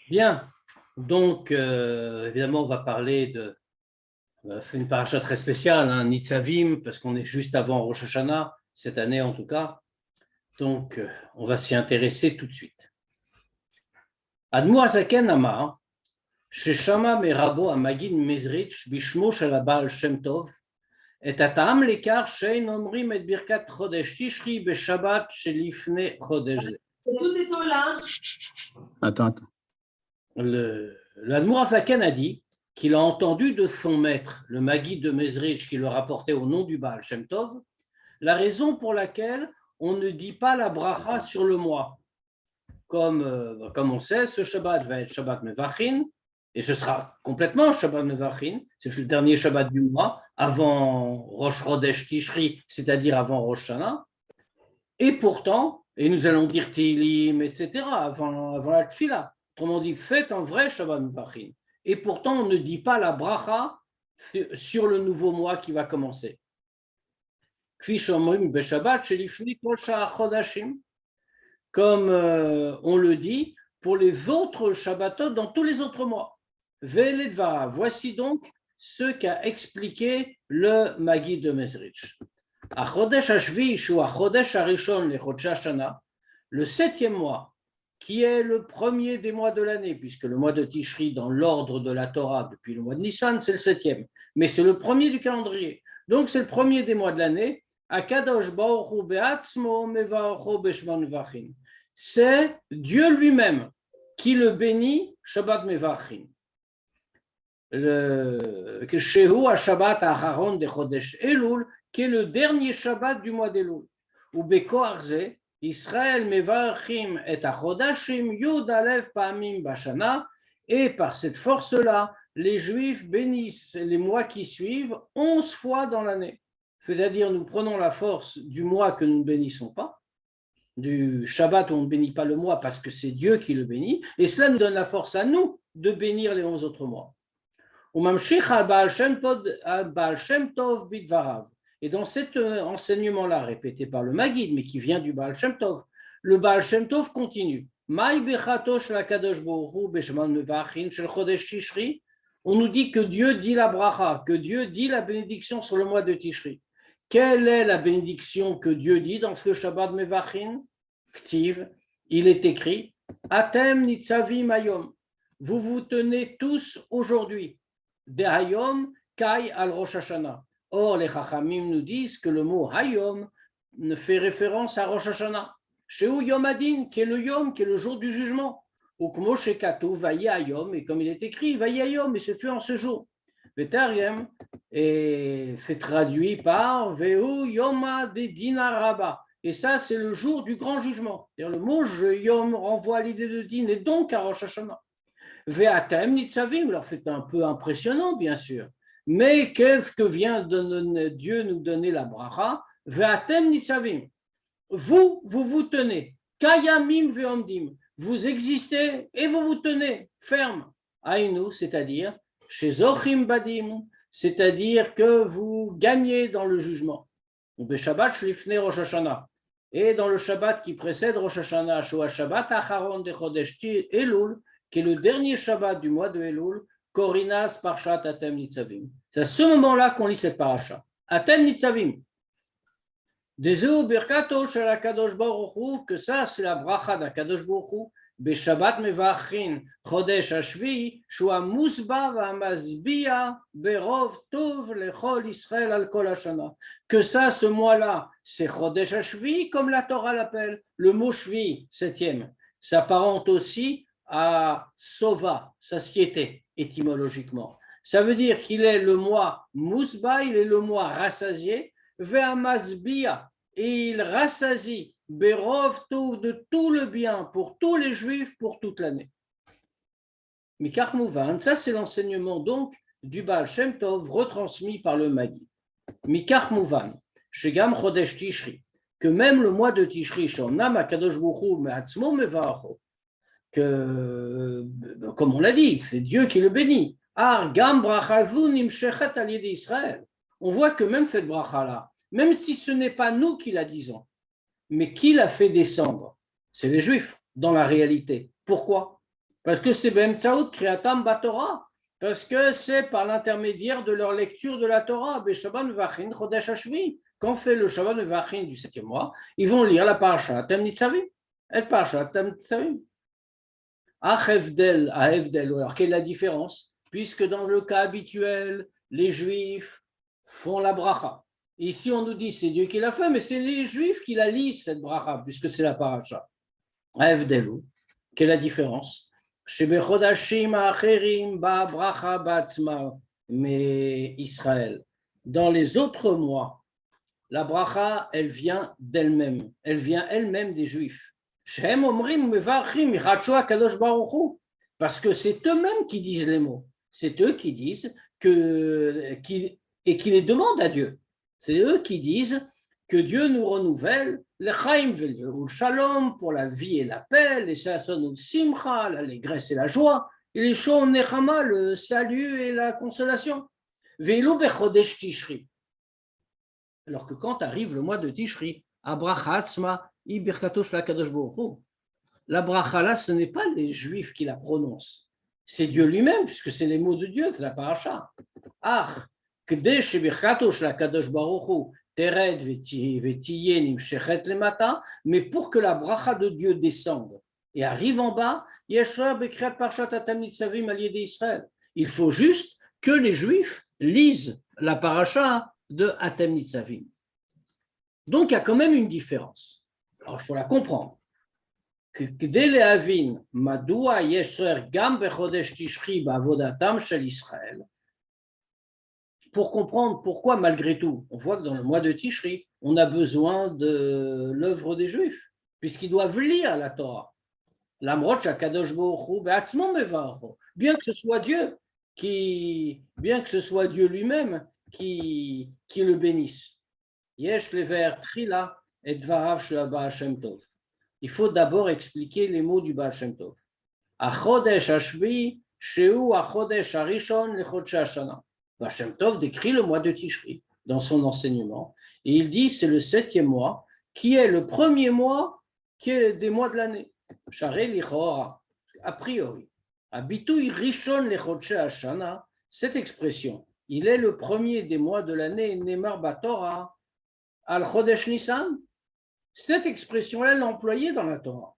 Bien, donc évidemment, on va parler de. On va faire une paracha très spéciale, hein, Nitzavim, parce qu'on est juste avant Rosh Hashanah, cette année en tout cas. Donc, on va s'y intéresser tout de suite. Admo Azaken Amar, Sheshama Merabo Amagid Mezrich, Bishmo Shalabal Shem Tov, et Atam Lekar Shein Omrim et Birkat Chodesh Tishri Beshabbat Shelifne Chodesh. Attends. L'Admour Azaken a dit qu'il a entendu de son maître, le Maguide de Mezrich, qui le rapportait au nom du Baal Shem Tov, la raison pour laquelle on ne dit pas la bracha sur le mois. Comme on sait, ce Shabbat va être Shabbat Mevachin, et ce sera complètement Shabbat Mevachin, c'est le dernier Shabbat du mois, avant Rosh Chodesh Tishri, c'est-à-dire avant Rosh Hashanah. Et pourtant, et nous allons dire Tehillim, etc., avant la Tfila, autrement dit, faites un vrai Shabbat Mevachin. Et pourtant, on ne dit pas la bracha sur le nouveau mois qui va commencer. Comme on le dit pour les autres Shabbatot dans tous les autres mois. Voici donc ce qu'a expliqué le Maguide de Mezrich. Le septième mois, qui est le premier des mois de l'année, puisque le mois de Tishri, dans l'ordre de la Torah, depuis le mois de Nissan, c'est le septième, mais c'est le premier du calendrier. Donc c'est le premier des mois de l'année. C'est Dieu lui-même qui le bénit, Shabbat Mevachin. Que Shehu a Shabbat Aharon de Chodesh Elul, qui est le dernier Shabbat du mois d'Elul. Ou Beko Arze, Israël Mevachim et Achodashim Yud Alev Pamim Bashana, et par cette force-là, les Juifs bénissent les mois qui suivent 11 fois dans l'année. C'est-à-dire, nous prenons la force du mois que nous ne bénissons pas, du Shabbat où on ne bénit pas le mois parce que c'est Dieu qui le bénit, et cela nous donne la force à nous de bénir les 11 autres mois. Et dans cet enseignement-là, répété par le Maguide, mais qui vient du Baal Shem Tov, le Baal Shem Tov continue. On nous dit que Dieu dit la bracha, que Dieu dit la bénédiction sur le mois de Tishri. Quelle est la bénédiction que Dieu dit dans ce Shabbat Mevachin? Ktiv, il est écrit Atem nitzavim hayom. Vous vous tenez tous aujourd'hui. De hayom kai al Rosh Hashanah. Or, les Chachamim nous disent que le mot hayom ne fait référence à Rosh Hashanah. Sheu Yom Adin, qui est le Yom, qui est le jour du jugement. Ou Kmo Shekatu, Vayi Hayom, et comme il est écrit, Vayi Hayom, et ce fut en ce jour. Vetariem est fait traduit par Veu Yoma de Din Rabba. Et ça, c'est le jour du grand jugement. Le mot Yom renvoie à l'idée de Din, et donc à Rosh Hashanah. Ve'atem nitzavim, alors c'est un peu impressionnant, bien sûr. Mais qu'est-ce que vient de Dieu nous donner la bracha? Ve'atem nitzavim. Vous vous tenez. Kayamim ve'omdim. Vous existez et vous vous tenez ferme. Aïnou, c'est-à-dire chez Zochim Badim, c'est-à-dire que vous gagnez dans le jugement. Ou Beshabbat Shlifne Rosh Hashanah. Et dans le Shabbat qui précède Rosh Hashanah, Shoah Shabbat Acharon de Chodesh Elul, qui est le dernier Shabbat du mois de Elul, Korinas Parshat Atem Nitzavim. C'est à ce moment-là qu'on lit cette paracha. Atem Nitzavim. Dezeu Birkato Shel HaKadosh Baruch Hu, que ça c'est la bracha d'Akadosh Baruch Hu, Beshabbat Mevachin Chodesh Hashvi, Shua Musba V'Amazbia Berov Tov Lechol Israël Al Kol Hashana. Que ça, ce mois-là, c'est Chodesh Hashvi, comme la Torah l'appelle. Le mot Shvi, septième, s'apparente aussi à Sova, satiété, étymologiquement. Ça veut dire qu'il est le mois Musba, il est le mois rassasié, Ve'amazbia, et il rassasie Berov Tov de tout le bien pour tous les Juifs pour toute l'année. Mikar Mouvan, ça c'est l'enseignement donc du Baal Shem Tov retransmis par le Maguide. Mikar Mouvan, Shegam Chodesh Tishri, que même le mois de Tishri, Shomnam HaKadosh Baruch Hu Me'atzmo Mevacho, que, comme on l'a dit, c'est Dieu qui le bénit. Ar Gam Brachavu Nimshechet Al Yedi Israël. On voit que même cette bracha-là, même si ce n'est pas nous qui la disons, mais qui l'a fait descendre? C'est les Juifs, dans la réalité. Pourquoi? Parce que c'est Bemtsaout Kriatam Batorah. Parce que c'est par l'intermédiaire de leur lecture de la Torah. Beshaban Vachin Chodesh Hashvi. Quand on fait le Shabbat Vachin du 7e mois, ils vont lire la Parashat Tem Nitzavim. Et Parashat Tem Nitzavim. Achevdel, à Evdel. Alors, quelle est la différence? Puisque dans le cas habituel, les Juifs font la bracha. Ici, on nous dit c'est Dieu qui l'a fait, mais c'est les Juifs qui la lisent, cette bracha, puisque c'est la paracha. Evdelu. Quelle est la différence? Mais Israël, dans les autres mois, la bracha, elle vient d'elle-même. Elle vient elle-même des Juifs. Parce que c'est eux-mêmes qui disent les mots. C'est eux qui disent et qui les demandent à Dieu. C'est eux qui disent que Dieu nous renouvelle le chaim le shalom pour la vie et la paix, les sason ou simcha, l'allégresse et la joie, et les shon nechama, le salut et la consolation. Ve'ilo bechodesh tishri. Alors que quand arrive le mois de Tishri, abracha atzma ibirkato shel HaKadosh Baruch Hu, la bracha là, ce n'est pas les Juifs qui la prononcent, c'est Dieu lui-même, puisque c'est les mots de Dieu, c'est la paracha. Ach, kdei shebirkato shel HaKadosh Baruch Hu tered vetiye nimshechet lemata, mais pour que la bracha de Dieu descende et arrive en bas, yeshra bekriat parshat Atam Nitzavim al yedei Israël. Il faut juste que les Juifs lisent la paracha de Atam Nitzavim. Donc, il y a quand même une différence. Alors, il faut la comprendre. Kdei lehavin madua yeshrer gam bechodesh tishri ba'avodatam shel Israël. Pour comprendre pourquoi, malgré tout, on voit que dans le mois de Tishri, on a besoin de l'œuvre des Juifs, puisqu'ils doivent lire la Torah. L'amrot shakadosh baruch hu be'atzmo mevarcho. Bien que ce soit Dieu lui-même qui le bénisse. Yesh lever trila et dvarav shel Baal Shem Tov. Il faut d'abord expliquer les mots du Baal Shem Tov. Achodesh hashvi sheu achodesh harishon lechodshei hashana. Baal Shem Tov décrit le mois de Tishri dans son enseignement et il dit c'est le 7e mois qui est le premier mois qui est des mois de l'année. Sharei lichora, a priori. Abitui rishon lechodshei hashana, cette expression, il est le premier des mois de l'année, Nemar Batorah, al chodesh Nissan. Cette expression-là, elle est employée dans la Torah.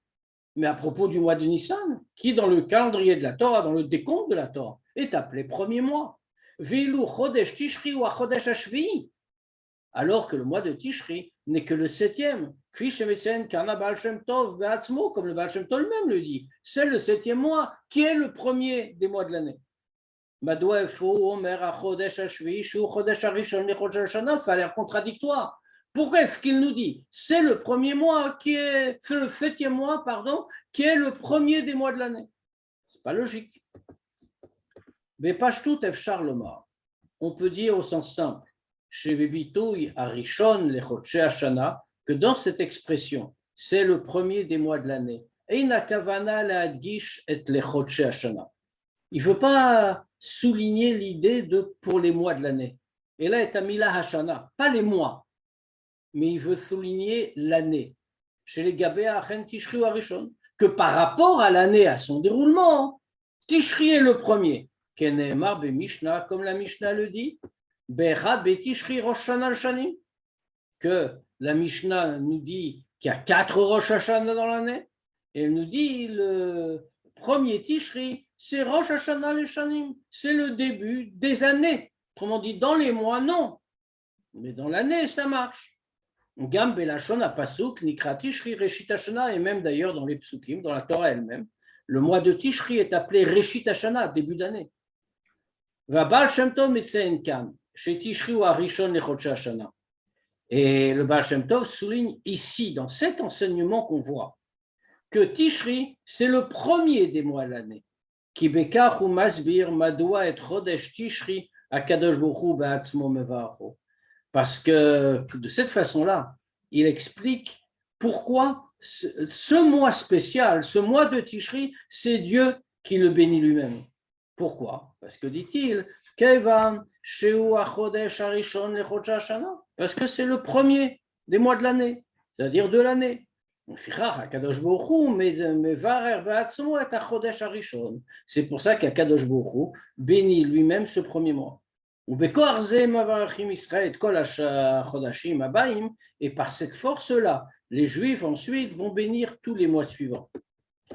Mais à propos du mois de Nissan, qui dans le calendrier de la Torah, dans le décompte de la Torah, est appelé premier mois. Veilu chodesh Tishri ou chodesh Hashvi, alors que le mois de Tishri n'est que le 7e. Kfi shemetzen kana Baal Shem Tov be'atzmo, comme le Baal Shem Tov lui-même le dit. C'est le 7e mois qui est le premier des mois de l'année. Madoua efo omer chodesh Hashvi shu chodesh harishon lechodshei hashana, ça a l'air contradictoire. Pourquoi est-ce qu'il nous dit c'est le premier mois c'est le 7e mois, qui est le premier des mois de l'année? C'est pas logique. Mais pashtout efshar lomar. On peut dire au sens simple, chez Bebitoui Arishon lechodshei hashana, que dans cette expression, c'est le premier des mois de l'année. Eina kavana leadgish et lechodshei hashana. Il ne veut pas souligner l'idée de pour les mois de l'année. Et là est amila hashana, pas les mois. Mais il veut souligner l'année. Chez les Gabéa, Tishri ou Arishon, que par rapport à l'année, à son déroulement, Tishri est le premier. Kenemar be Mishnah, comme la Mishnah le dit, Bechad be Tishri Rosh Hashanah al-Shanim, que la Mishnah nous dit qu'il y a 4 Rosh Hashanah dans l'année, et elle nous dit le premier Tishri, c'est Rosh Hashanah al-Shanim, c'est le début des années. Autrement dit, dans les mois, non, mais dans l'année, ça marche. Gam belashon apasuk nikra Tishri Reshit Hashana, et même d'ailleurs dans les psukim, dans la Torah elle-même, le mois de Tishri est appelé Reshit Hashana, début d'année. Va Baal Shem Tov metzein kan chez Tishri ou Arishon lechodshei hashana. Et le Baal Shem Tov souligne ici, dans cet enseignement qu'on voit, que Tishri, c'est le premier des mois de l'année. Ki bekach hu masbir madua et chodesh Tishri hakadosh baruch hu be'atzmo mevarcho. Parce que de cette façon-là, il explique pourquoi ce mois spécial, ce mois de Tishri, c'est Dieu qui le bénit lui-même. Pourquoi? Parce que, dit-il, parce que c'est le premier des mois de l'année, c'est-à-dire de l'année. C'est pour ça qu'Akadosh Baruch Hu bénit lui-même ce premier mois. Et par cette force-là, les Juifs ensuite vont bénir tous les mois suivants.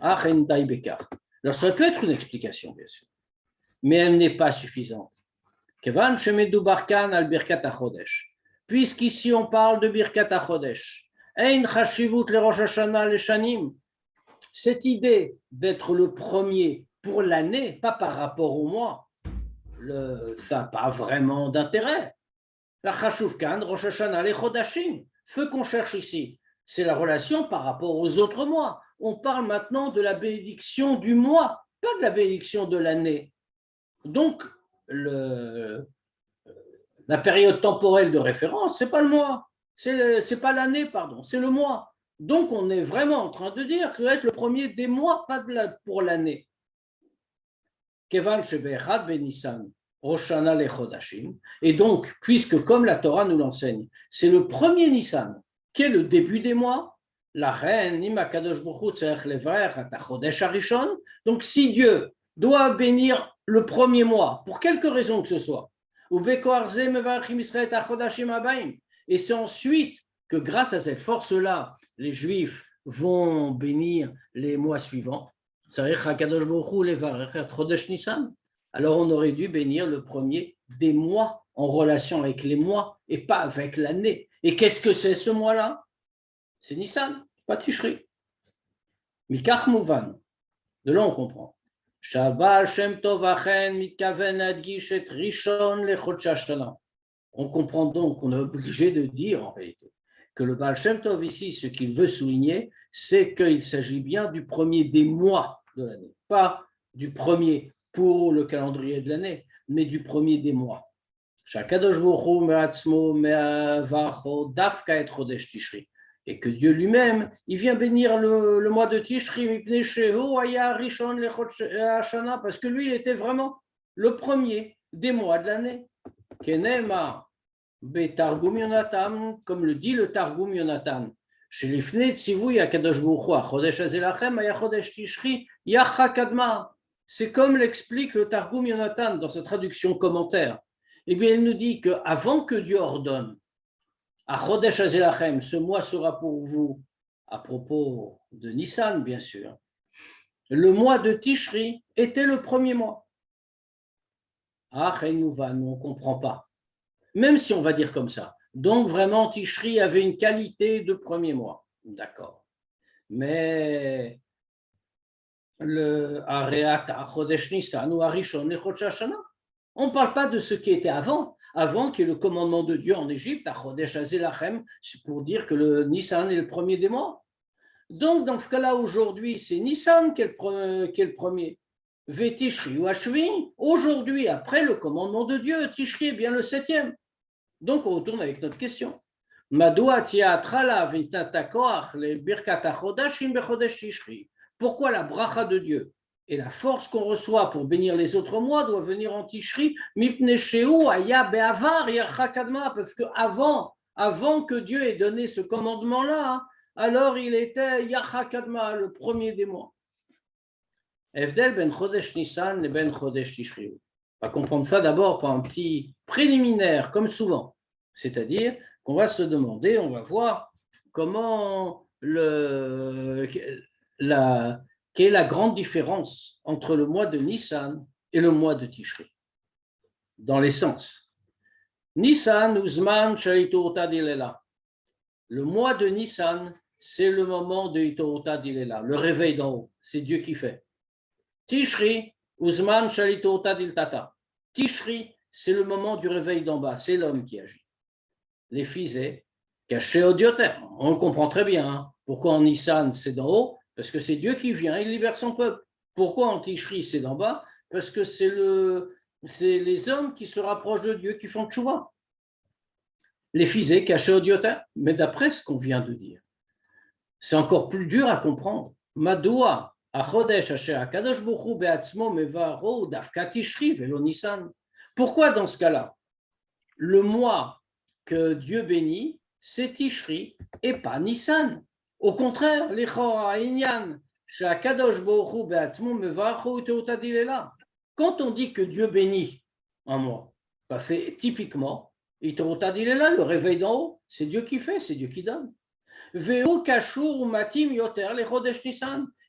Alors ça peut être une explication, bien sûr, mais elle n'est pas suffisante. Puisqu'ici on parle de Birkat HaChodesh, cette idée d'être le premier pour l'année, pas par rapport au mois, ça n'a pas vraiment d'intérêt. La Chashuvkan, Rosh Hashanah, les Chodashim, ce qu'on cherche ici, c'est la relation par rapport aux autres mois. On parle maintenant de la bénédiction du mois, pas de la bénédiction de l'année. Donc, la période temporelle de référence, ce n'est pas le mois, c'est pas l'année, pardon, c'est le mois. Donc, on est vraiment en train de dire que ça doit être le premier des mois, pas pour l'année. Kevan Shebechad Ben Nissan, Rosh Hashanah le Chodashim. Et donc, puisque comme la Torah nous l'enseigne, c'est le premier Nissan qui est le début des mois, la reine, Ima Kadosh Baruch Hu Tzarech Levarech Ata Chodesh Harishon. Donc, si Dieu doit bénir le premier mois, pour quelque raison que ce soit, et c'est ensuite que grâce à cette force-là, les Juifs vont bénir les mois suivants. Alors on aurait dû bénir le premier des mois en relation avec les mois et pas avec l'année. Et qu'est-ce que c'est ce mois-là? C'est Nissan, pas Tishri. Mikach Mouvan. De là on comprend. On comprend donc qu'on est obligé de dire en réalité que le Baal Shem Tov ici, ce qu'il veut souligner, c'est qu'il s'agit bien du premier des mois de l'année, pas du premier pour le calendrier de l'année, mais du premier des mois. Et que Dieu lui-même, il vient bénir le mois de Tishri, parce que lui, il était vraiment le premier des mois de l'année. Comme le dit le Targum Yonatan, chez les Fnei Tzivui Akadosh Baruch Hu, Chodesh Azelachem, Aya Chodesh Tishri, Yacha Kadma. C'est comme l'explique le Targum Yonatan dans sa traduction commentaire. Eh bien, il nous dit qu'avant que Dieu ordonne à Chodesh Azelachem, ce mois sera pour vous, à propos de Nissan, bien sûr, le mois de Tishri était le premier mois. Ah, nous on ne comprend pas. Même si on va dire comme ça. Donc, vraiment, Tishri avait une qualité de premier mois. D'accord. Mais le Areata, Chodesh Nissan ou Arishon, les Chodesh Hashanah, on ne parle pas de ce qui était avant. Avant qu'il y ait le commandement de Dieu en Égypte, à Chodesh Azelachem, c'est pour dire que le Nissan est le premier des mois. Donc, dans ce cas-là, aujourd'hui, c'est Nissan qui est le premier. Tishri ou Ashvi, aujourd'hui, après le commandement de Dieu, Tishri est bien le 7e. Donc, on retourne avec notre question. Pourquoi la bracha de Dieu et la force qu'on reçoit pour bénir les autres mois doit venir en Tishri? Parce qu'avant que Dieu ait donné ce commandement-là, alors il était Yachakadma, le premier des mois. Evdel ben Chodesh Nissan et ben Chodesh Tishri. On va comprendre ça d'abord par un petit préliminaire, comme souvent. C'est-à-dire qu'on va se demander, on va voir comment quelle est la grande différence entre le mois de Nissan et le mois de Tishri, dans l'essence. Nissan, Uzman, Shalitorta Dilela. Le mois de Nissan, c'est le moment de Itorta Dilela, le réveil d'en haut, c'est Dieu qui fait. Tishri, Uzman Shalitorta Diltata. Tishri, c'est le moment du réveil d'en bas, c'est l'homme qui agit. Les fisés, cachés au dioter. On le comprend très bien. Hein. Pourquoi en Nissan, c'est d'en haut? Parce que c'est Dieu qui vient, il libère son peuple. Pourquoi en Tishri, c'est d'en bas? Parce que c'est les hommes qui se rapprochent de Dieu qui font tchouva. Les fisés, cachés au dioter. Mais d'après ce qu'on vient de dire, c'est encore plus dur à comprendre. Madoua. Pourquoi dans ce cas-là, le mois que Dieu bénit, c'est Tishri et pas Nissan? Au contraire, quand on dit que Dieu bénit un mois, bah fait typiquement, le réveil d'en haut, c'est Dieu qui fait, c'est Dieu qui donne.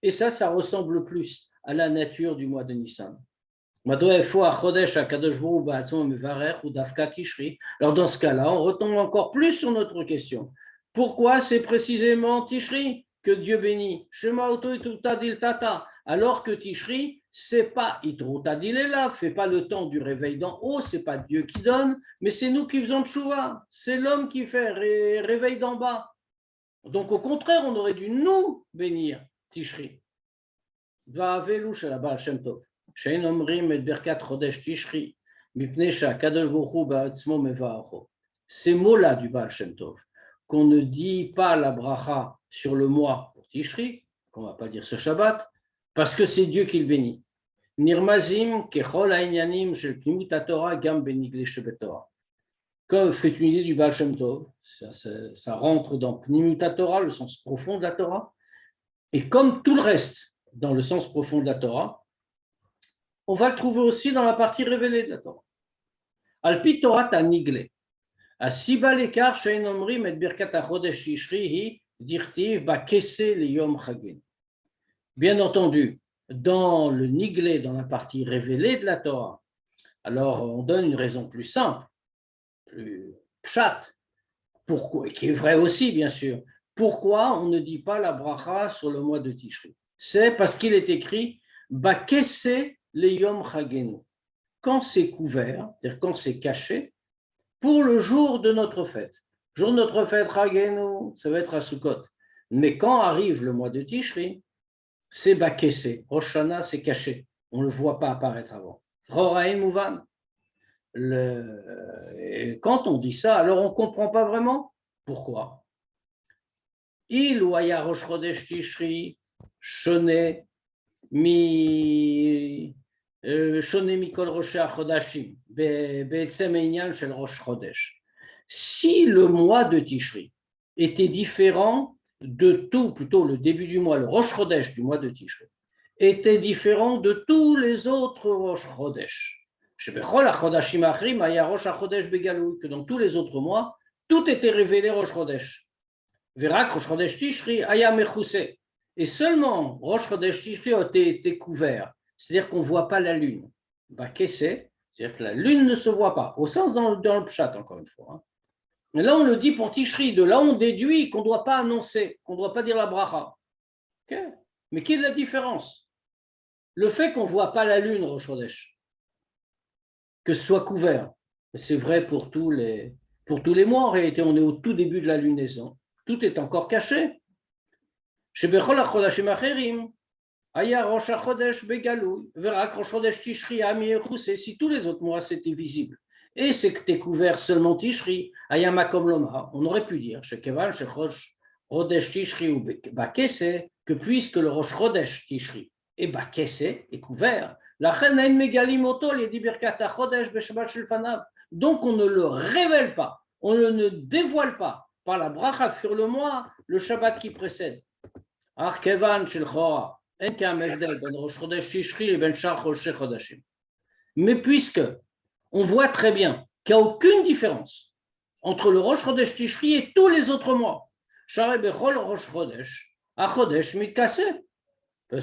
Et ça ressemble plus à la nature du mois de Nissan. Alors dans ce cas-là, on retombe encore plus sur notre question. Pourquoi c'est précisément Tishri que Dieu bénit? Alors que Tishri, c'est pas Itrouta fait pas le temps du réveil d'en haut, c'est pas Dieu qui donne, mais c'est nous qui faisons tchouva, c'est l'homme qui fait réveil d'en bas. Donc au contraire, on aurait dû nous bénir Tishri. Va'avelu shel Baal Shem Tov. Ces mots-là du Baal Shem Tov, qu'on ne dit pas la bracha sur le mois pour Tishri, qu'on ne va pas dire ce Shabbat, parce que c'est Dieu qui le bénit. Nirmazim kechol ha'inyanim shel pnimut haTorah gam benigle shebetorah. Comme fait une idée du Baal Shem Tov, ça rentre dans pnimut haTorah, le sens profond de la Torah, et comme tout le reste dans le sens profond de la Torah, on va le trouver aussi dans la partie révélée de la Torah. Alpi Torah Tanigle. Asiba lekar shein omrim et birkat hachodesh tishri hi dirtiv ba kese le yom chagen. Bien entendu, dans le niglé, dans la partie révélée de la Torah, alors on donne une raison plus simple, plus pshat, pourquoi, qui est vrai aussi bien sûr. Pourquoi on ne dit pas la bracha sur le mois de Tishri? C'est parce qu'il est écrit ba kese le Yom Chagenu, quand c'est couvert, c'est-à-dire quand c'est caché, pour le jour de notre fête. Le jour de notre fête, Chagenu, ça va être à Sukkot. Mais quand arrive le mois de Tishri, c'est bakessé. Rosh Hashanah, c'est caché. On ne le voit pas apparaître avant. Roraïm Mouvan. Quand on dit ça, alors on ne comprend pas vraiment. Pourquoi? Il ou aya Rosh Chodesh Tishri, Shoné, mi שונה מכל ראשי החודשים, בעצם העניין של ראש חודש. Si le mois de Tishri était différent de tout, plutôt le début du mois, le Rosh Chodesh du mois de Tishri, était différent de tous les autres Rosh Chodesh, שבכל החודשים האחרים היה ראש החודש בגלוי, que dans tous les autres mois, tout était révélé Rosh Chodesh. ורק ראש חודש תשרי היה מכוסה. Et seulement Rosh Chodesh Tishri a été couvert, c'est-à-dire qu'on ne voit pas la lune. Bah, c'est-à-dire que la lune ne se voit pas, au sens dans le pshat, encore une fois. Hein. Mais là, on le dit pour Tishri, de là, on déduit qu'on ne doit pas annoncer, qu'on ne doit pas dire la bracha. Okay. Mais quelle est la différence? Le fait qu'on ne voit pas la lune, Rosh Chodesh, que ce soit couvert, c'est vrai pour tous les mois, en réalité, on est au tout début de la lunaison, tout est encore caché. שבכל החודשים האחרים היה ראש החודש בגלוי, ורק ראש חודש תשרי היה מכוסה, si tous les autres mois c'était visible. Et c'est que t'es couvert seulement תשרי, היה מקום לומר, on aurait pu dire, שכיוון שראש חודש תשרי הוא בכסה, que puisque le ראש חודש תשרי est בכסה, est couvert, לכן אין מגלים אותו על ידי ברכת החודש בשבת שלפניו. Donc on ne le révèle pas, on ne le dévoile pas par la bracha sur le mois, le Shabbat qui précède. Mais puisque on voit très bien qu'il n'y a aucune différence entre le Rosh Chodesh Tishri et tous les autres mois, c'est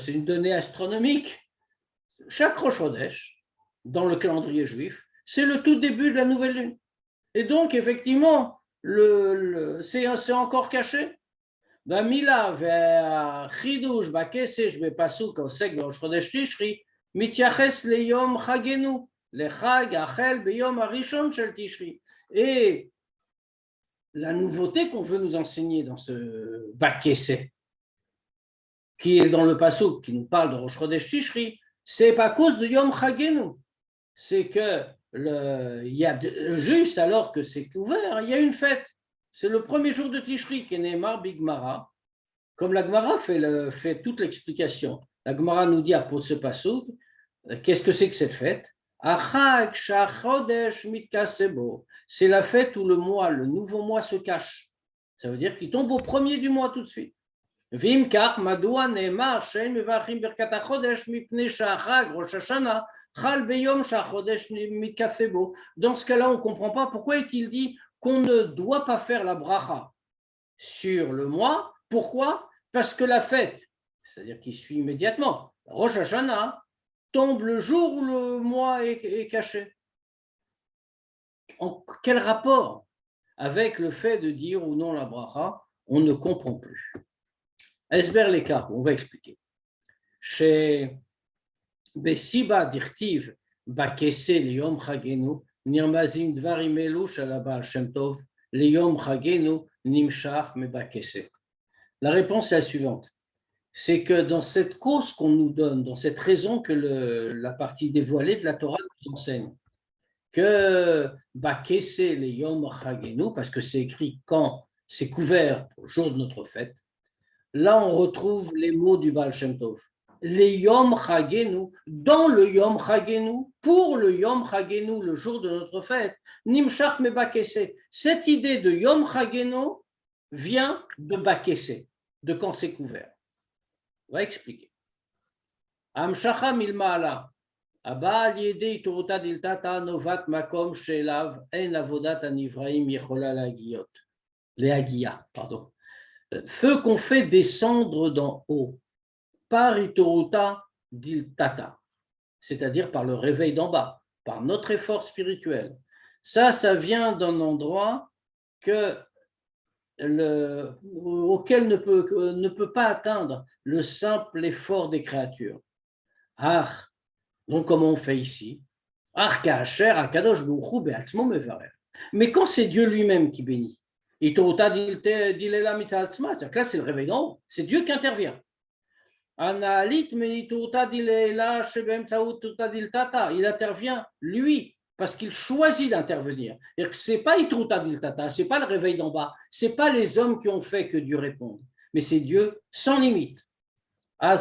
une donnée astronomique. Chaque Rosh Chodesh, dans le calendrier juif, c'est le tout début de la nouvelle lune. Et donc, effectivement, c'est encore caché. במילה והחידוש בקסש בפסוק העוסק בראש חודש תשרי מתייחס ליום חגנו, לחג החל ביום הראשון של תשרי. Et la nouveauté qu'on veut nous enseigner dans ce Bakessé, qui est dans le pasuk, qui nous parle de Rosh Chodesh Tishri, c'est pas à cause de Yom Chagenu, c'est que il y a juste alors que c'est ouvert, il y a une fête. C'est le premier jour de Tishri qui est Neymar Bigmara. Comme la Gemara fait toute l'explication. La Gemara nous dit à propos de ce pasuk, qu'est-ce que c'est que cette fête? Achag shachodesh mitkasebo. C'est la fête où le nouveau mois se cache. Ça veut dire qu'il tombe au premier du mois tout de suite. ואם כך, מדוע נאמר שאין מברכים ברכת החודש מפני שהחג ראש השנה חל ביום שהחודש מתקפה בו. Dans ce cas-là, on ne comprend pas pourquoi est-il dit qu'on ne doit pas faire la bracha sur le mois. Pourquoi? Parce que la fête, c'est-à-dire qui suit immédiatement, Rosh Hashanah, tombe le jour où le mois est caché. En quel rapport avec le fait de dire ou non la bracha? On ne comprend plus. Esber l'écart, on va expliquer. Chez Besiba dirtiv bakese liyom chagenu nirmazim dvarim elu shel Baal Shem Tov liyom chagenu nimshach mebakese. La réponse est la suivante. C'est que dans cette cause qu'on nous donne, dans cette raison que la partie dévoilée de la Torah nous enseigne, que bakese liyom chagenu, parce que c'est écrit quand c'est couvert au jour de notre fête, là, on retrouve les mots du Baal Shem Tov. Les Yom Chagenu, dans le Yom Chagenu, pour le Yom Chagenu, le jour de notre fête, Nimshach me Bakese. Cette idée de Yom Chagenu vient de Bakese, de quand c'est couvert. On va expliquer. Amshacha milmaala. Abba yedei turuta diltata novat makom shelav en avodat anivraim yechola leagia, pardon. Feu qu'on fait descendre d'en haut, par itoruta diltata, c'est-à-dire par le réveil d'en bas, par notre effort spirituel. Ça vient d'un endroit auquel ne peut pas atteindre le simple effort des créatures. Donc comment on fait ici? Mais quand c'est Dieu lui-même qui bénit, c'est-à-dire que là, c'est le réveil d'en haut. C'est Dieu qui intervient. Il intervient, lui, parce qu'il choisit d'intervenir. Ce n'est pas Itruta Diltata, ce n'est pas le réveil d'en bas, ce n'est pas les hommes qui ont fait que Dieu réponde, mais c'est Dieu sans limite. Dans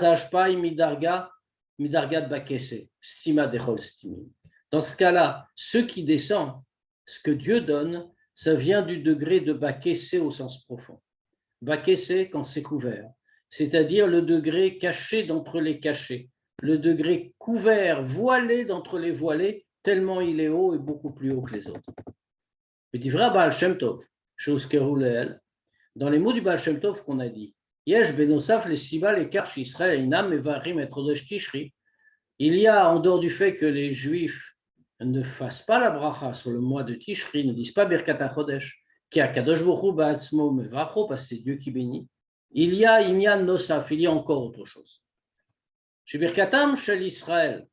ce cas-là, ce qui descend, ce que Dieu donne, ça vient du degré de Bakese au sens profond. Bakese quand c'est couvert, c'est-à-dire le degré caché d'entre les cachés, le degré couvert, voilé d'entre les voilés, tellement il est haut et beaucoup plus haut que les autres. Baal Shem Tov, dans les mots du Baal Shem Tov qu'on a dit, Yesh benosaf les siba les karch Israël inam mevarim et chodesh tishri, il y a, en dehors du fait que les Juifs ne fassent pas la bracha sur le mois de Tishri, ne disent pas Birkat HaChodesh, qui a Kadosh Baruch Hu ba'atzmo mevacho, parce que c'est Dieu qui bénit, il y a Inyan Nosaf, il y a encore autre chose. Chez Birkatam shel Israël,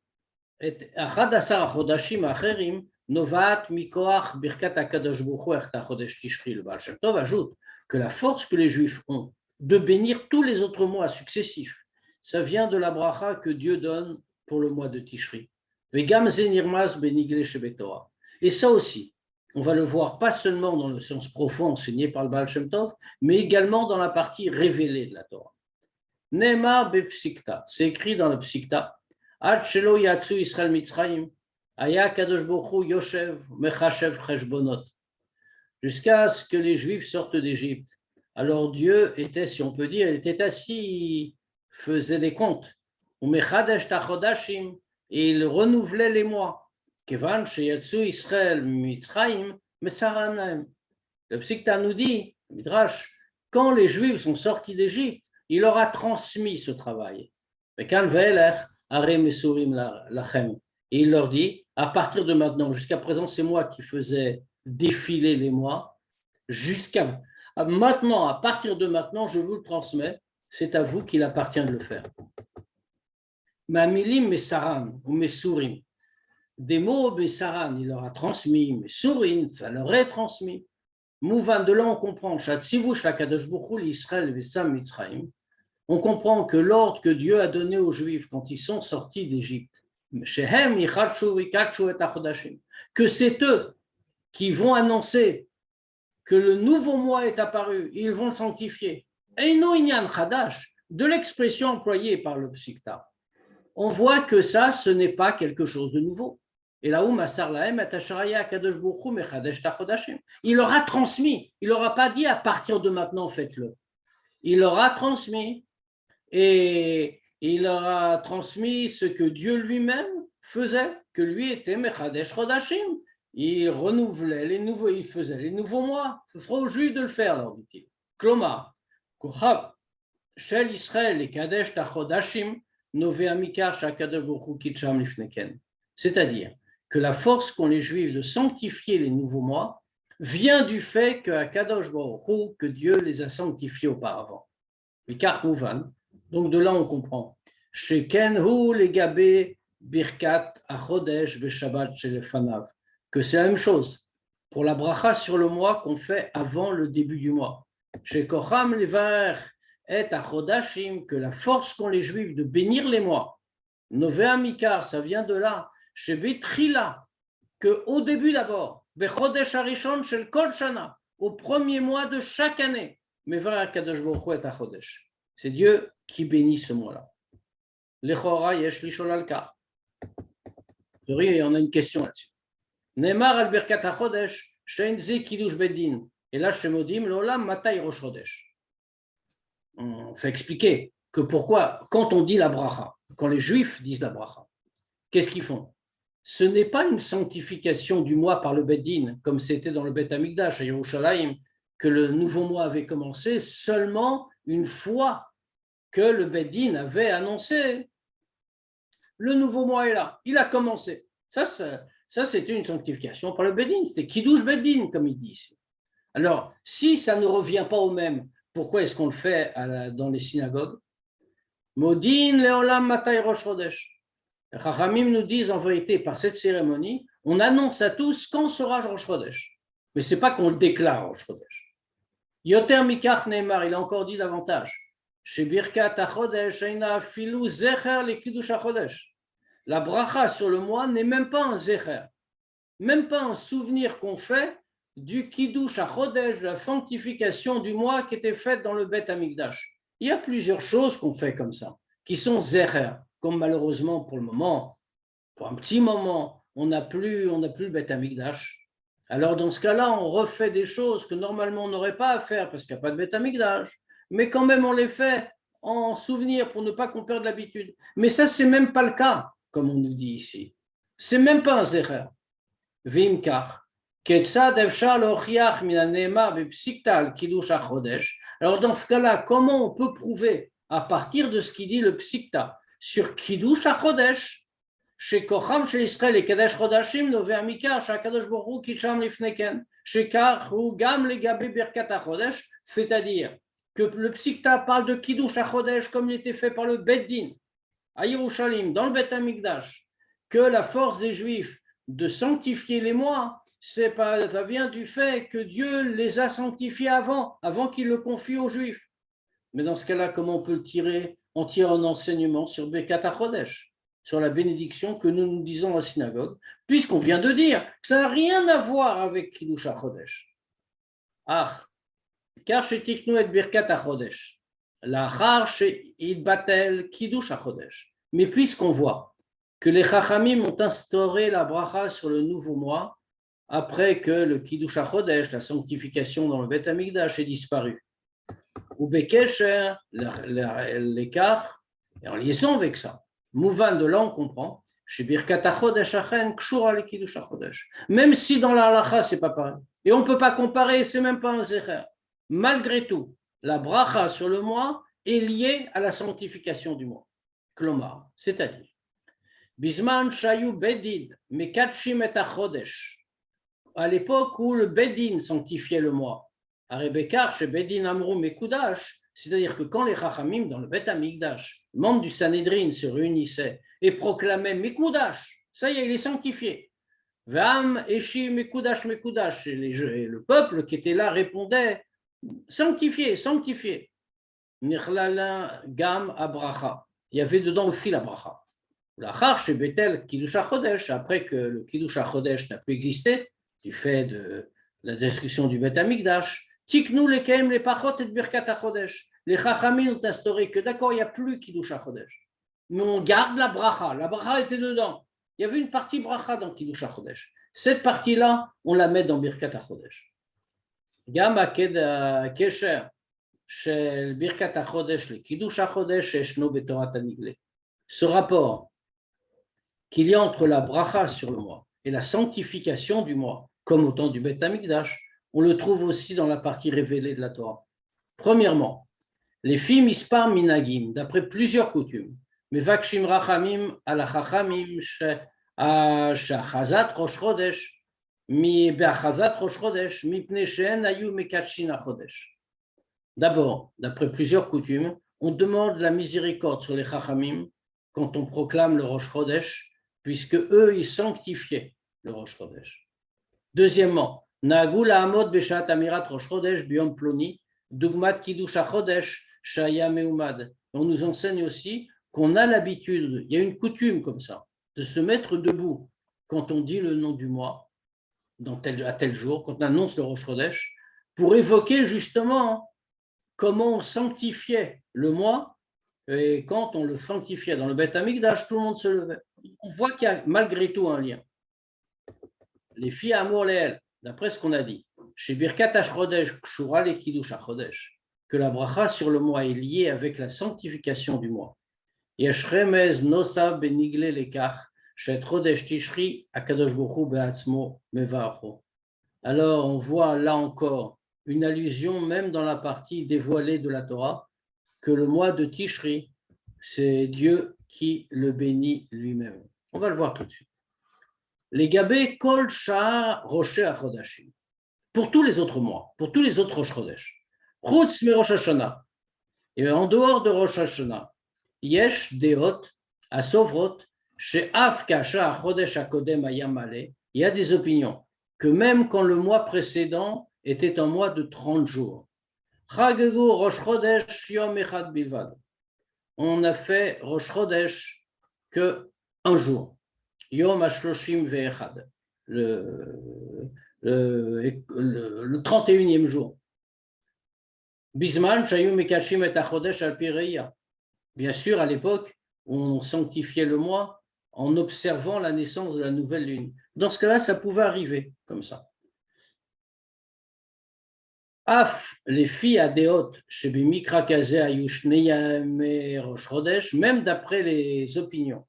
et Achad Asar HaChodashim Acherim, Novat Mikoach Birkat HaKadosh Baruch Hu Echta Chodesh Tishri. Le Baal Shem Tov ajoute que la force que les Juifs ont de bénir tous les autres mois successifs, ça vient de la bracha que Dieu donne pour le mois de Tishri. Et ça aussi, on va le voir pas seulement dans le sens profond enseigné par le Baal Shem Tov, mais également dans la partie révélée de la Torah. Ne'emar bepsikta, c'est écrit dans le Psikta, Ad shelo yatsu Israël Mitzrayim, Aya Kadosh Baruch Hu Yoshev Mechashev Cheshbonot, jusqu'à ce que les Juifs sortent d'Égypte. Alors Dieu était, si on peut dire, il était assis, il faisait des comptes. Umechadesh tachodashim, et il renouvelait les mois. Kevan sheyatsu Israël Mitzrayim mesaranem. Le Psikta nous dit, Midrash, quand les Juifs sont sortis d'Égypte, il leur a transmis ce travail. Et il leur dit, à partir de maintenant, jusqu'à présent, c'est moi qui faisais défiler les mois, jusqu'à maintenant, à partir de maintenant, je vous le transmets, c'est à vous qu'il appartient de le faire. Mamilim mesaran ou mesurim, des mots mesaran, il leur a transmis, mesurim, ça leur est transmis. Mouvan, de là on comprend, on comprend que l'ordre que Dieu a donné aux Juifs quand ils sont sortis d'Égypte, que c'est eux qui vont annoncer que le nouveau mois est apparu, ils vont le sanctifier. Eino inyan chadash, de l'expression employée par le Psikta, on voit que ça, ce n'est pas quelque chose de nouveau. Et là où Masar Lahem et Tasharaya Kadosh Baruch Hu Mechadesh Tachodashim, il leur a transmis, il leur a pas dit à partir de maintenant faites-le. il leur a transmis. Et il leur a transmis ce que Dieu lui-même faisait, que lui était Mechadesh Chodashim. Il renouvelait les nouveaux, il faisait les nouveaux mois. Ce sera aux Juifs de le faire, leur dit-il. Klomar, Kochab, Shel Israël et Kadesh Tachodashim, Nove Amikar Shakadosh Baruch Hu Kitcham Lifneken. C'est-à-dire que la force qu'ont les Juifs de sanctifier les nouveaux mois vient du fait que Kadosh Baruch Hu, que Dieu les a sanctifiés auparavant. Mikar Mouvan. Donc de là on comprend. Sheken Hu Legabé Birkat Achodesh Beshabbat Shelefanav. Que c'est la même chose pour la bracha sur le mois qu'on fait avant le début du mois. Chez Kocham Levar et Achodashim, que la force qu'ont les Juifs de bénir les mois. Novea Mikar, ça vient de là. Chez Betrila, que au début d'abord, Bechodesh Arishon Shel Kol Shana, au premier mois de chaque année, Mevar Kadosh Baruch Hu et Achodesh. C'est Dieu qui bénit ce mois-là. Lechora yesh lishol al kach. Et on a une question là-dessus. Neymar al birkat hachodesh shein ze kiddush bedin et là shemodim l'olam matay rosh chodesh. On fait expliquer que pourquoi quand on dit la bracha, quand les Juifs disent la bracha, qu'est-ce qu'ils font? Ce n'est pas une sanctification du mois par le bedin comme c'était dans le Bet Hamikdash à Yerushalayim, que le nouveau mois avait commencé seulement une fois que le Bedin avait annoncé. Le nouveau mois est là, il a commencé. Ça c'était une sanctification par le Bedin, c'était Kiddush Bedin, comme il dit ici. Alors, si ça ne revient pas au même, pourquoi est-ce qu'on le fait dans les synagogues? Modin leolam matay rosh chodesh. Les Chachamim nous disent en vérité, par cette cérémonie, on annonce à tous quand sera Rosh Chodesh. Mais ce n'est pas qu'on le déclare Rosh Chodesh. Yoter mikach neymar, il a encore dit davantage. Chez Birkat HaChodesh, Eina Filou Zecher le Kiddush HaChodesh. La bracha sur le mois n'est même pas un Zecher, même pas un souvenir qu'on fait du Kiddush HaChodesh, de la sanctification du mois qui était faite dans le Bet Hamikdash. Il y a plusieurs choses qu'on fait comme ça, qui sont Zecher, comme malheureusement pour le moment, pour un petit moment, on n'a plus le Bet Hamikdash. Alors dans ce cas-là, on refait des choses que normalement on n'aurait pas à faire parce qu'il n'y a pas de Bet Hamikdash. Mais quand même on les fait en souvenir pour ne pas qu'on perde l'habitude. Mais ça, c'est même pas le cas, comme on nous dit ici. C'est même pas un zecher. Vimkach. Alors dans ce cas-là, comment on peut prouver à partir de ce qu'il dit le psikta sur Kiddush HaChodesh chez Kocham chez Israël et Kadesh Chodashim Nove Amikar Shakadosh Baruch Hu Kitcham Lifneken Shekar Hu Gam Legabe Birkat HaChodesh, c'est-à-dire que le Psikta parle de Kiddush HaChodesh comme il était fait par le Beddin à Yerushalayim, dans le Bet Hamikdash, que la force des Juifs de sanctifier les mois, ça vient du fait que Dieu les a sanctifiés avant qu'il le confie aux Juifs. Mais dans ce cas-là, comment on peut le tirer? On tire un enseignement sur Birkat HaChodesh, sur la bénédiction que nous disons à la synagogue, puisqu'on vient de dire que ça n'a rien à voir avec Kiddush HaChodesh. Ah, car chez Tiknu et Birkat HaChodesh, l'achar chez Idbatel Kiddush HaChodesh. Mais puisqu'on voit que les Chachamim ont instauré la bracha sur le nouveau mois, après que le Kiddush HaChodesh, la sanctification dans le Bet Hamikdash, est disparu. Ou Bekesher, l'écart, et en liaison avec ça, Mouvan de là on comprend, chez Birkat HaChodesh Achen, Kshura le Kiddush HaChodesh. Même si dans la halacha, c'est pas pareil. Et on ne peut pas comparer, c'est même pas un zecher. Malgré tout, la bracha sur le mois est liée à la sanctification du mois. Klomar, c'est-à-dire, Bisman Shayu Bedin, Mekatshim et Achodesh, à l'époque où le Bedin sanctifiait le mois, à Rebekar, chez Bedin Amrou Mekudash, c'est-à-dire que quand les Chachamim, dans le Bet Hamikdash, les membres du Sanhédrin se réunissaient et proclamaient Mekudash, ça y est, il est sanctifié. Vam Eshi Mekudash Mekudash, et le peuple qui était là répondait sanctifié, sanctifié. Nichlala Gam Abracha. Il y avait dedans aussi la bracha. L'achar chez Bethel Kiddush HaChodesh, après que le Kiddush HaChodesh n'a plus existé, du fait de la destruction du Bet Hamikdash, Tiknu lekem les pachot et Birkat HaChodesh. Les Chachamim ont instauré que d'accord, il n'y a plus Kiddush HaChodesh, mais on garde la bracha. La bracha était dedans. Il y avait une partie bracha dans Kiddush HaChodesh. Cette partie-là, on la met dans Birkat HaChodesh. Gam Aked Kesher. של ברכת החודש לקידוש החודש שישנו בתורת הנגלה. Ce rapport qu'il y a entre la bracha sur le mois et la sanctification du mois, comme au temps du Beth Amikdash, on le trouve aussi dans la partie révélée de la Torah. Premièrement, les filles mispar minagim, d'après plusieurs coutumes, mevakshim rachamim ala chachamim shachazat rosh chodesh, mi beachazat rosh chodesh, mipnei she'en hayu mekachin hachodesh. D'abord, d'après plusieurs coutumes, on demande la miséricorde sur les chachamim quand on proclame le rosh chodesh, puisque eux, ils sanctifiaient le rosh chodesh. Deuxièmement, na'agu la'amod beshat amirat rosh chodesh biyom ploni, dugmat kiddush hachodesh shaya meumad. On nous enseigne aussi qu'on a l'habitude, il y a une coutume comme ça, de se mettre debout quand on dit le nom du mois, à tel jour, quand on annonce le rosh chodesh, pour évoquer justement comment on sanctifiait le mois. Et quand on le sanctifiait dans le Beth Amikdash, tout le monde se levait. On voit qu'il y a malgré tout un lien. Les filles amour leel, d'après ce qu'on a dit, chez Birkat HaShodesh, Kshura le Kiddush HaChodesh, que la bracha sur le mois est liée avec la sanctification du mois. Yesh remez nosav benigle lekach, shet Chodesh Tishri, Akadosh Baruch Hu be'atzmo mevacho. Alors on voit là encore une allusion, même dans la partie dévoilée de la Torah, que le mois de Tishri, c'est Dieu qui le bénit lui-même. On va le voir tout de suite. Les gabé kol shah rosh hachodashim. Pour tous les autres mois, pour tous les autres Rosh Chodesh. Chutz mi Rosh Hashanah. Et en dehors de Rosh Hashanah, yesh deot asovrot she'af kasha hachodesh hakodem hayam maleh. Il y a des opinions que même quand le mois précédent était un mois de 30 jours, Chagegu Rosh Chodesh Yom Echad Bilvad. On a fait Rosh Chodesh que un jour. Yom HaShloshim Ve'echad. Le 31e jour. Bisman Shayu Mekashim et HaChodesh Al Pireya. Bien sûr, à l'époque, on sanctifiait le mois en observant la naissance de la nouvelle lune. Dans ce cas-là, ça pouvait arriver comme ça. Af, les filles à Deot, chez Bimikra Kazé Ayushneyame Rosh Chodesh, même d'après les opinions,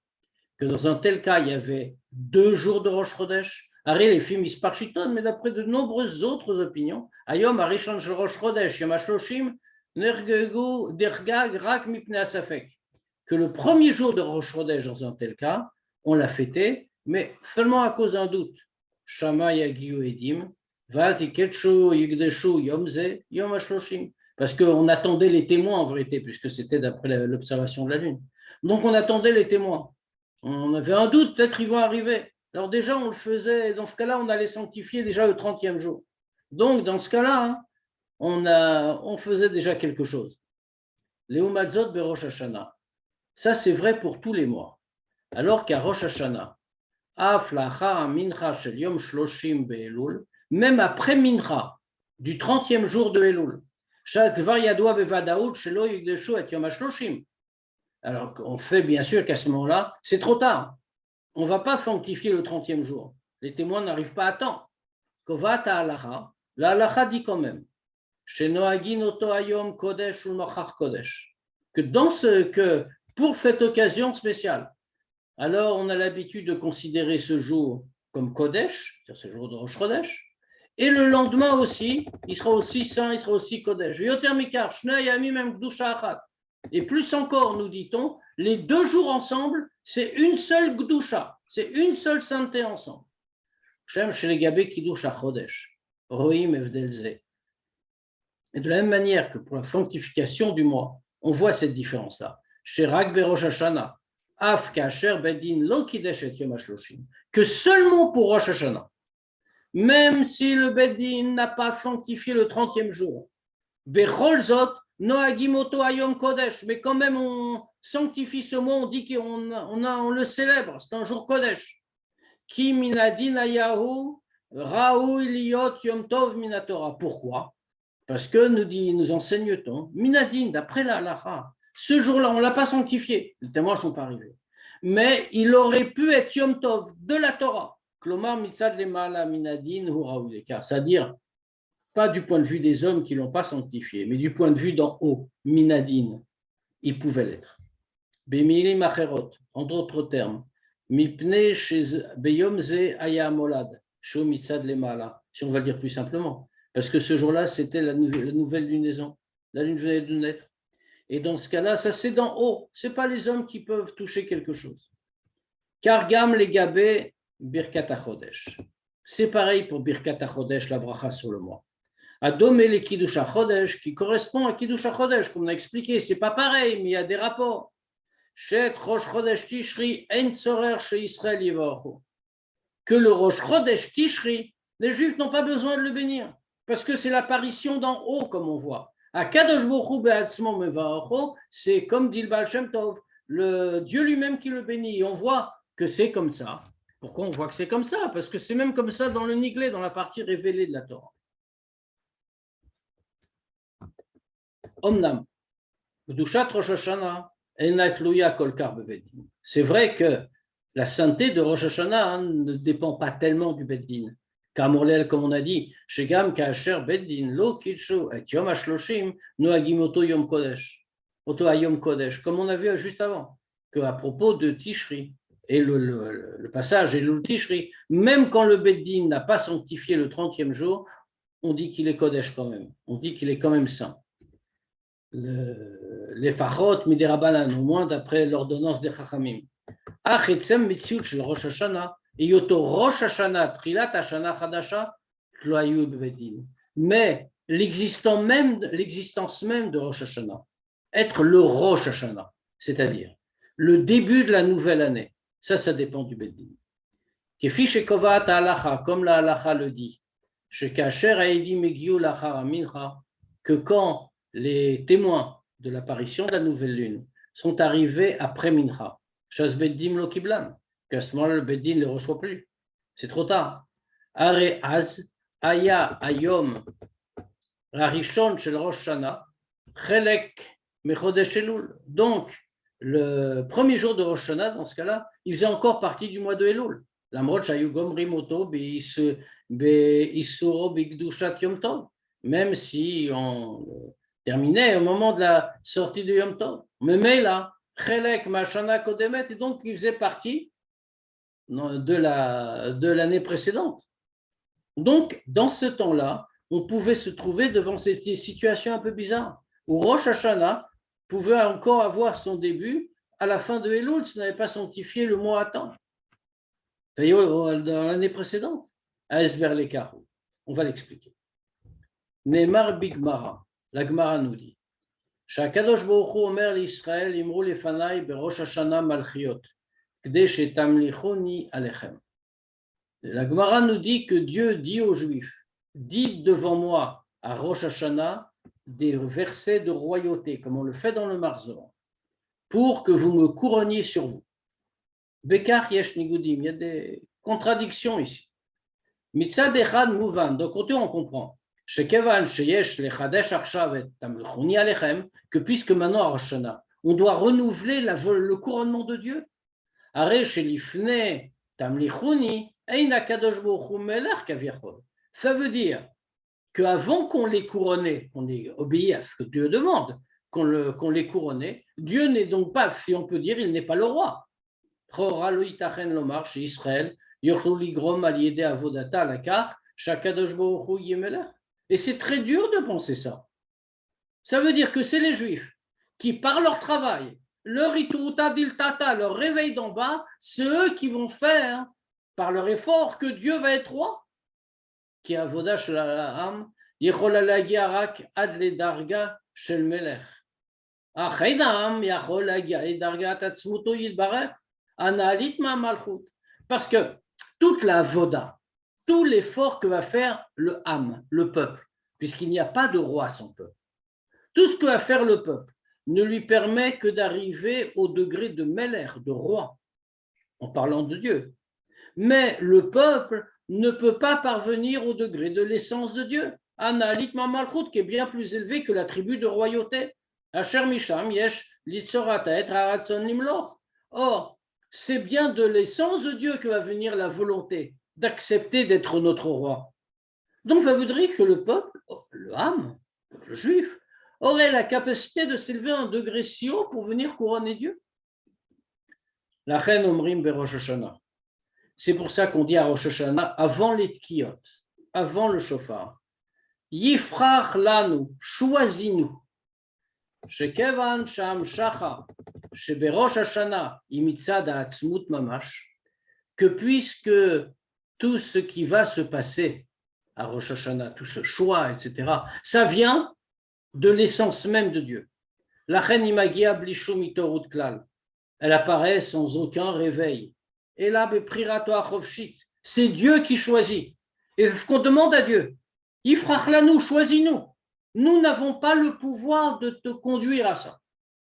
que dans un tel cas, il y avait 2 jours de Rosh Chodesh, Arrêt les filles Misparchiton, mais d'après de nombreuses autres opinions, Ayom Arishon Shel Rosh Chodesh, Yom HaShloshim, Nergegu Dergag Rak Mipnei Asafek, que le premier jour de Rosh Chodesh, dans un tel cas, on l'a fêté, mais seulement à cause d'un doute. Shama Yagiu Edim, parce qu'on attendait les témoins en vérité, puisque c'était d'après l'observation de la lune. Donc on attendait les témoins. On avait un doute, peut-être ils vont arriver. Alors déjà on le faisait, dans ce cas-là on allait sanctifier déjà le 30e jour. Donc dans ce cas-là, on faisait déjà quelque chose. Leumatzot be Rosh Hashanah. Ça c'est vrai pour tous les mois. Alors qu'à Rosh Hashanah, Af lacha mincha shel yom shloshim be'elul, même après Mincha, du 30e jour de Elul. Alors, on fait bien sûr qu'à ce moment-là, c'est trop tard. On ne va pas sanctifier le 30e jour. Les témoins n'arrivent pas à temps. La halacha dit quand même que pour cette occasion spéciale, alors on a l'habitude de considérer ce jour comme Kodesh, c'est-à-dire ce jour de Rosh Chodesh, et le lendemain aussi, il sera aussi saint, il sera aussi Kodesh. Et plus encore, nous dit-on, les 2 jours ensemble, c'est une seule Gdusha, c'est une seule sainteté ensemble. Shem Shelegabé Kidusha Chodesh, Roim Evdelze. Et de la même manière que pour la sanctification du mois, on voit cette différence-là. Sherak Berosh Hashanah, Af Kasher Bedin Lo Kidesh et Yom HaShloshim, que seulement pour Rosh Hashanah, même si le Bedin n'a pas sanctifié le 30e jour, Bechol Zot Noagimoto Ayom Kodesh, mais quand même on sanctifie ce mois, on dit on le célèbre, c'est un jour Kodesh. Ki minadin ayahu raou iliot yom tov minatora. Pourquoi? Parce que nous enseigne-t-on, minadin, d'après la halacha, ce jour-là, on ne l'a pas sanctifié, les témoins ne sont pas arrivés, mais il aurait pu être yom tov de la Torah. Klomar mitzad lemala minadin hu raou lekar, c'est-à-dire pas du point de vue des hommes qui ne l'ont pas sanctifié, mais du point de vue d'en haut, minadine, il pouvait l'être. Bemilim acherot, en d'autres termes, mipne beyom ze aya molad, sho mitzad lemala, si on va le dire plus simplement, parce que ce jour-là, c'était la nouvelle lunaison, la nouvelle de naître. Et dans ce cas-là, ça c'est d'en haut, ce n'est pas les hommes qui peuvent toucher quelque chose. Car gam les gabé birkat hachodesh. C'est pareil pour birkat hachodesh, la bracha sur le mois. Adom et les kiddush hachodesh, qui correspond à kiddush hachodesh, comme on a expliqué, c'est pas pareil, mais il y a des rapports. Shet rosh chodesh tishri en tzorer chez Israël yivachu. Que le rosh chodesh tishri, les juifs n'ont pas besoin de le bénir, parce que c'est l'apparition d'en haut, comme on voit. Akadosh Baruch Hu be'atzmo mevarecho, c'est comme dit le Baal Shem Tov, le Dieu lui-même qui le bénit. Et on voit que c'est comme ça. Pourquoi on voit que c'est comme ça? Parce que c'est même comme ça dans le Niglé, dans la partie révélée de la Torah. Omnam, Kedushat Rosh Hashanah, enat tluya kol kar bebeddin. C'est vrai que la sainteté de Rosh Hashanah ne dépend pas tellement du Beddin. Comme on a dit, Shegam Kaasher Beddin, Lo Kidshu, et Yom HaShloshim, Noagim Oto Yom Kodesh, Oto Ayom Kodesh, comme on a vu juste avant, qu'à propos de Tishri, et le passage et le Tishri, même quand le Beddin n'a pas sanctifié le 30e jour, on dit qu'il est Kodesh quand même, on dit qu'il est quand même saint. Les Fachot, Miderabanan, au moins d'après l'ordonnance des Chachamim. Ach etzem mitziut shel Rosh Hashanah, Yoto Rosh Hashanah, Trilat Hashanah Chadasha, Tloayu Bevedin. Mais l'existence même de Rosh Hashanah, être le Rosh Hashanah, c'est-à-dire le début de la nouvelle année, ça dépend du Beddin. Kefi shekovat halacha, comme la halacha le dit, shekasher haedim egiu lachar hamincha, que quand les témoins de l'apparition de la nouvelle lune sont arrivés après Mincha, Shas Beddim lo kiblam, qu'à ce moment-là, le Beddin ne les reçoit plus. C'est trop tard. Are az, aya ayom, rarishon shel Rosh Hashanah, chelek mechodesh Elul. Donc, le premier jour de Rosh Hashanah, dans ce cas-là, il faisait encore partie du mois de Elul. Lamrot shayu gomrim oto be'isuro bigdushat yom tov. Même si on terminait au moment de la sortie de Yom Tov. Mais là, Chelek Mashana Kodemet, et donc il faisait partie de l'année précédente. Donc, dans ce temps-là, on pouvait se trouver devant cette situation un peu bizarre, où Rosh Hashanah pouvait encore avoir son début à la fin de Elul, si on n'avait pas sanctifié le mois à temps. Dans l'année précédente, à Esber Lekaru. On va l'expliquer. Neymar Bigmara, la Gemara nous dit Shakadosh Baruch Hu Omer l'Israël imru lefanai berosh Hashanah malchiot kdei shetamlichuni alechem. La Gemara nous dit que Dieu dit aux Juifs, dites devant moi à Rosh Hashanah des versets de royauté, comme on le fait dans le Marzor, pour que vous me couronniez sur vous. Bekar yesh nigudim, il y a des contradictions ici. Mitzad echad mouvan, d'un côté on comprend que puisque maintenant à Rosh Hashanah, on doit renouveler le couronnement de Dieu. Ça veut dire qu'avant qu'on les couronnait, qu'on ait obéi à ce que Dieu demande, qu'on les couronnait, Dieu n'est donc pas, si on peut dire, il n'est pas le roi. Chez Israël, et c'est très dur de penser ça. Ça veut dire que c'est les Juifs qui, par leur travail, leur ituta diltata, leur réveil d'en bas, c'est eux qui vont faire, par leur effort, que Dieu va être roi. Qui avoda shel ha'am, yechol halagia rak ad ledarga shel melech. Achein ha'am yachol halagia ledargat atzmuto yitbarech, analit ma'malchut. Parce que toute la avoda, tout l'effort que va faire le Ham, le peuple, puisqu'il n'y a pas de roi sans peuple. Tout ce que va faire le peuple ne lui permet que d'arriver au degré de Meler, de roi, en parlant de Dieu. Mais le peuple ne peut pas parvenir au degré de l'essence de Dieu. Analit Mamalchut, qui est bien plus élevé que la tribu de royauté. Asher Misham Yesh Litzorata et Haratzon Limloch. Or, c'est bien de l'essence de Dieu que va venir la volonté d'accepter d'être notre roi. Donc, ça voudrait que le peuple, le Ham, le peuple juif, aurait la capacité de s'élever à un degré si haut pour venir couronner Dieu. La reine Omrim Berosh Hashanah. C'est pour ça qu'on dit à Rosh Hashanah, avant les Tkiyot, avant le shofar, Yifrach lanu, choisis-nous. Shekevan sham shacha, sheberosh Hashanah, imitzad ha'atzmut mamash, que puisque tout ce qui va se passer à Rosh Hashanah, tout ce choix, etc., ça vient de l'essence même de Dieu. La reine imagia blishu mitorut klal. Elle apparaît sans aucun réveil. Et là, c'est Dieu qui choisit. Et ce qu'on demande à Dieu, Ifrachlanou, choisis-nous. Nous n'avons pas le pouvoir de te conduire à ça.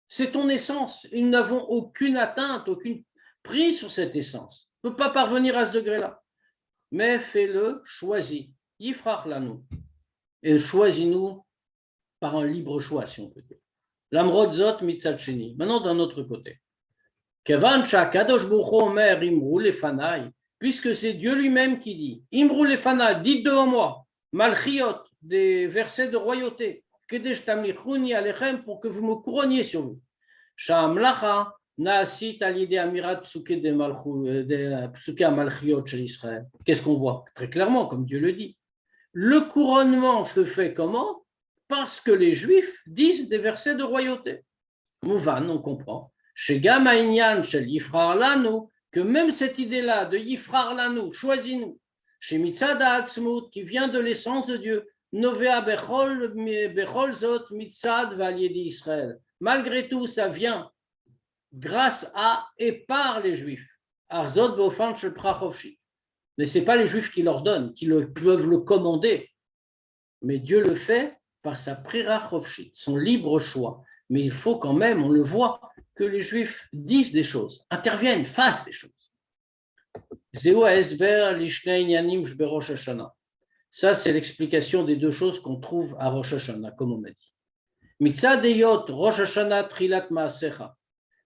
C'est ton essence. Nous n'avons aucune atteinte, aucune prise sur cette essence. On ne peut pas parvenir à ce degré-là. Mais fais-le, choisis. Ifrachlanou. Et choisis-nous par un libre choix, si on peut dire. L'amrod zot mitzad sheni. Maintenant, d'un autre côté. Puisque c'est Dieu lui-même qui dit, Imrou lefana, dites devant moi, Malchiot, des versets de royauté, pour que vous me couronniez sur vous. Sha'amlacha na'asit al-yedei amirat psuke malchiot chez Israël. Qu'est-ce qu'on voit? Très clairement, comme Dieu le dit. Le couronnement se fait comment? Parce que les Juifs disent des versets de royauté. Mouvan, on comprend. Chez Gama Inyan, chez Yifrar Lanu, que même cette idée-là de Yifrar Lanu, choisis-nous, chez Mitzad Ha'atzmut, qui vient de l'essence de Dieu, Novea Bechol Zot Mitzad Valiedi Israël. Malgré tout, ça vient grâce à et par les Juifs. Arzot Bofan Shel Prachovshi. Mais ce n'est pas les Juifs qui leur donnent, qui peuvent le commander. Mais Dieu le fait par sa Prachovshi, son libre choix. Mais il faut quand même, on le voit, que les Juifs disent des choses, interviennent, fassent des choses. Ça, c'est l'explication des deux choses qu'on trouve à Rosh Hashanah, comme on a dit. Mitzadeyot Rosh Hashanah Trilat Maasecha,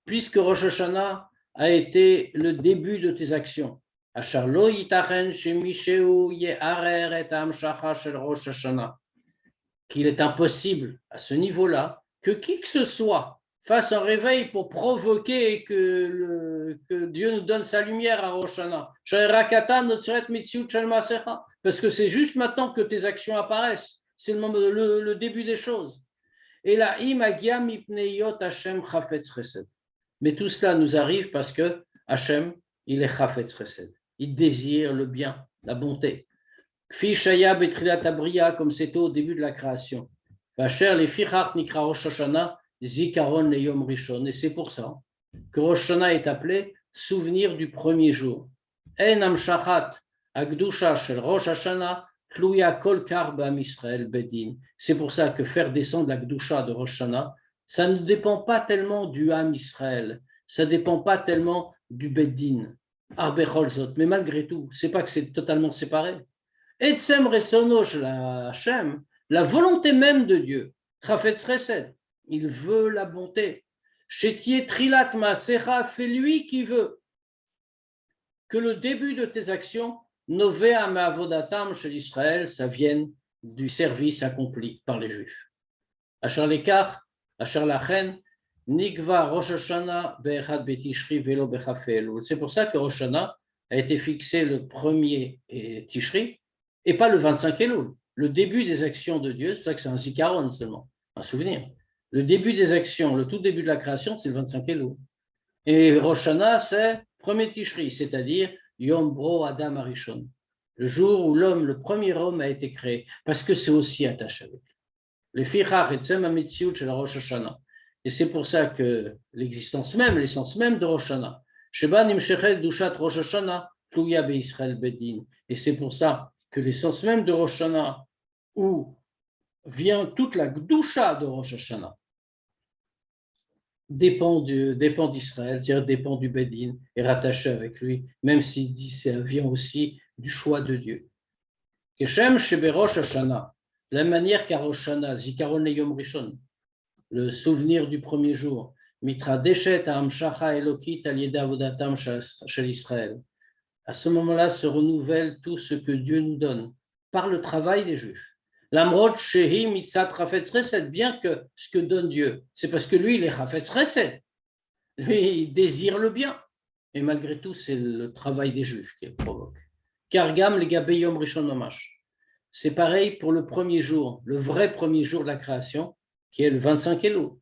puisque Rosh Hashanah a été le début de tes actions. Asharlo yitachen shemisheu ye'arer et hamshacha shel Rosh Hashanah, qu'il est impossible à ce niveau-là que qui que ce soit fasse un réveil pour provoquer que Dieu nous donne sa lumière à Rosh Hashanah. Parce que c'est juste maintenant que tes actions apparaissent. C'est le début des choses. Et là, mais tout cela nous arrive parce que Hachem, il est chafetz chesed. Il désire le bien, la bonté. Comme c'était au début de la création. Zikaron le Yom Rishon. Et c'est pour ça que Rosh Hashanah est appelé souvenir du premier jour. En amshachat agdusha shel Rosh Hashanah tluya kol kar b'am Israël bedin. C'est pour ça que faire descendre la gdusha de Rosh Hashanah, ça ne dépend pas tellement du Am Israël, ça ne dépend pas tellement du bedin. Arbechol zot. Mais malgré tout, c'est pas que c'est totalement séparé. Etzem resono shel Hashem, la volonté même de Dieu. Chafetz chesed. Il veut la bonté. Chétier Trilat Maasecha, c'est lui qui veut que le début de tes actions, Novea Me'avodatam chez Israël, ça vienne du service accompli par les Juifs. Achar Lekar, Achar Lachen, Nikva Rosh Hashanah Be'echad Betishri Velo Bechafe Elul. C'est pour ça que Rosh Hashanah a été fixé le 1er Tishri et pas le 25 Elul. Le début des actions de Dieu, c'est pour ça que c'est un zikaron seulement, un souvenir. Le début des actions, le tout début de la création, c'est le 25 Elul. Et Rosh Hashanah, c'est 1er Tishri, c'est-à-dire Yom Bro Adam Arishon, le jour où l'homme, le premier homme, a été créé, parce que c'est aussi attaché avec lui. Le Fichach et Tzem HaMetziut chez la Rosh Hashanah. Et c'est pour ça que l'existence même, l'essence même de Rosh Hashanah, Sheba Nimshechet Dushat Rosh Hashanah, Tluya Be'Israël Bedin. Et c'est pour ça que l'essence même de Rosh Hashanah, où vient toute la Gdusha de Rosh Hashanah, dépend d'Israël, c'est-à-dire dépend du Bedin, est rattaché avec lui, même s'il dit ça vient aussi du choix de Dieu. Keshem Sheberosh Hashanah, de la manière qu'à Rosh Hashanah, Zikaron le Yom Rishon, le souvenir du premier jour, Mitra Deshet Amshacha Elokit Alieda Vodatam Shel Israël. À ce moment-là se renouvelle tout ce que Dieu nous donne par le travail des Juifs. L'amrod shehi mitzat chafetz chesed, bien que ce que donne Dieu, c'est parce que lui, il est chafetz chesed. Lui, il désire le bien. Et malgré tout, c'est le travail des Juifs qui le provoque. Kargam legabei yom rishon mamash. C'est pareil pour le premier jour, le vrai premier jour de la création, qui est le 25 Elul.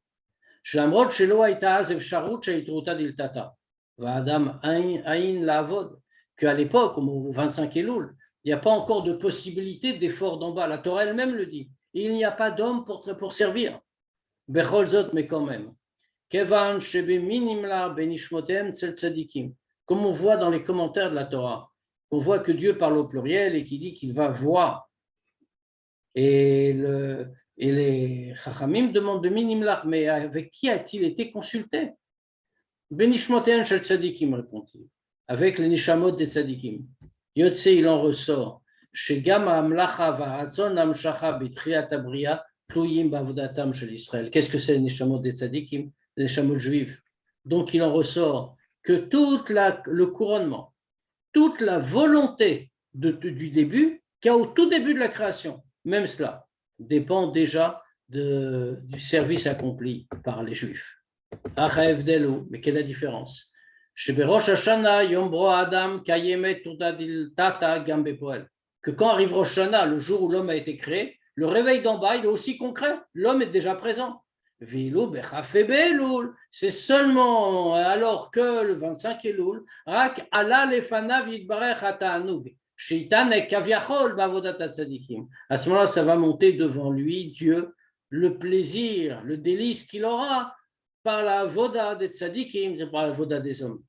Shlamrod shelo hayta az efsharut sheitruta diltata. Va'adam ain la'avod. Qu'à l'époque, au 25 Elul, il n'y a pas encore de possibilité d'effort d'en bas. La Torah elle-même le dit. Il n'y a pas d'homme pour servir. Bechol zot, mais quand même. Kevan shebe minimla benishmotem tsel tzadikim. Comme on voit dans les commentaires de la Torah, on voit que Dieu parle au pluriel et qui dit qu'il va voir. Et les Chachamim demandent de minimla, mais avec qui a-t-il été consulté? Benishmotem shel tzadikim, répond-il. Avec les nishamot des tzadikim. Yotse, il en ressort. Shegam ha'amlacha va'atzon ha'amshacha b'triat ha'bria tlouyim ba'avodatam shel Israël. Qu'est-ce que c'est les nishamot des tzadikim? Les nishamot juifs. Donc il en ressort que le couronnement, toute la volonté du début, qu'il y a au tout début de la création, même cela, dépend déjà du service accompli par les juifs. Mais quelle est la différence? Que quand arrive Rosh Hashanah, le jour où l'homme a été créé, le réveil d'en bas, il est aussi concret. L'homme est déjà présent. C'est seulement alors que le 25 Elul, à ce moment-là, ça va monter devant lui, Dieu, le plaisir, le délice qu'il aura par la voda des tzadikim, par la voda des hommes.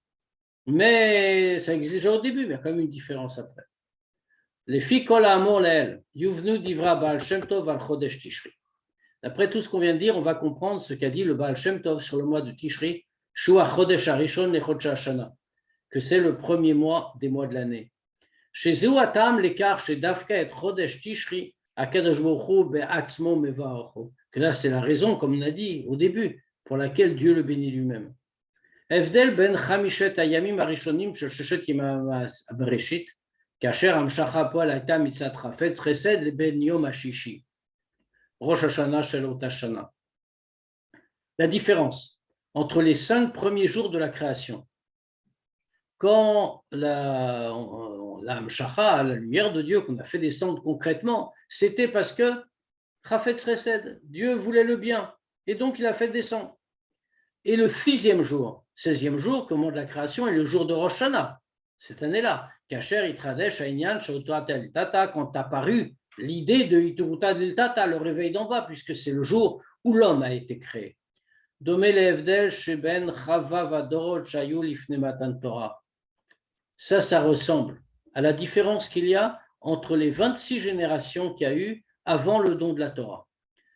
Mais ça existe déjà au début, mais il y a quand même une différence après. Les filles kol ha'amor leel, yuvnu divra Baal Shem Tov al chodesh Tishri. D'après tout ce qu'on vient de dire, on va comprendre ce qu'a dit le Baal Shem Tov sur le mois de Tishri, Shua chodesh harishon lechod shana, que c'est le premier mois des mois de l'année. Chez Zeu atam l'écart chez Dafka et chodesh Tishri, akadosh baruch hu be'atzmo mevarocho. Que là, c'est la raison, comme on a dit au début, pour laquelle Dieu le bénit lui-même. Evdel ben chamishet ayamim arishonim shel sheshet yemim bereshit, kasher hamshacha poal hayta mitzat chafetz chesed leben yom hashishi, Rosh Hashanah shel Rosh Hashanah. La différence entre les 5 premiers jours de la création, quand la hamshacha, la lumière de Dieu qu'on a fait descendre concrètement, c'était parce que chafetz chesed, Dieu voulait le bien, et donc il a fait descendre. Et le 6e jour, 16e jour, au moment de la création, est le jour de Rosh Hashanah, cette année-là. Kacher Itradesh Aïnyan Shautat El Tata, quand a apparu l'idée de Ituruta El Tata, le réveil d'en bas, puisque c'est le jour où l'homme a été créé. Domé le Evdel Sheben Chava Vadorot Shayu Lifne Matan Torah. Ça ressemble à la différence qu'il y a entre les 26 générations qu'il y a eu avant le don de la Torah.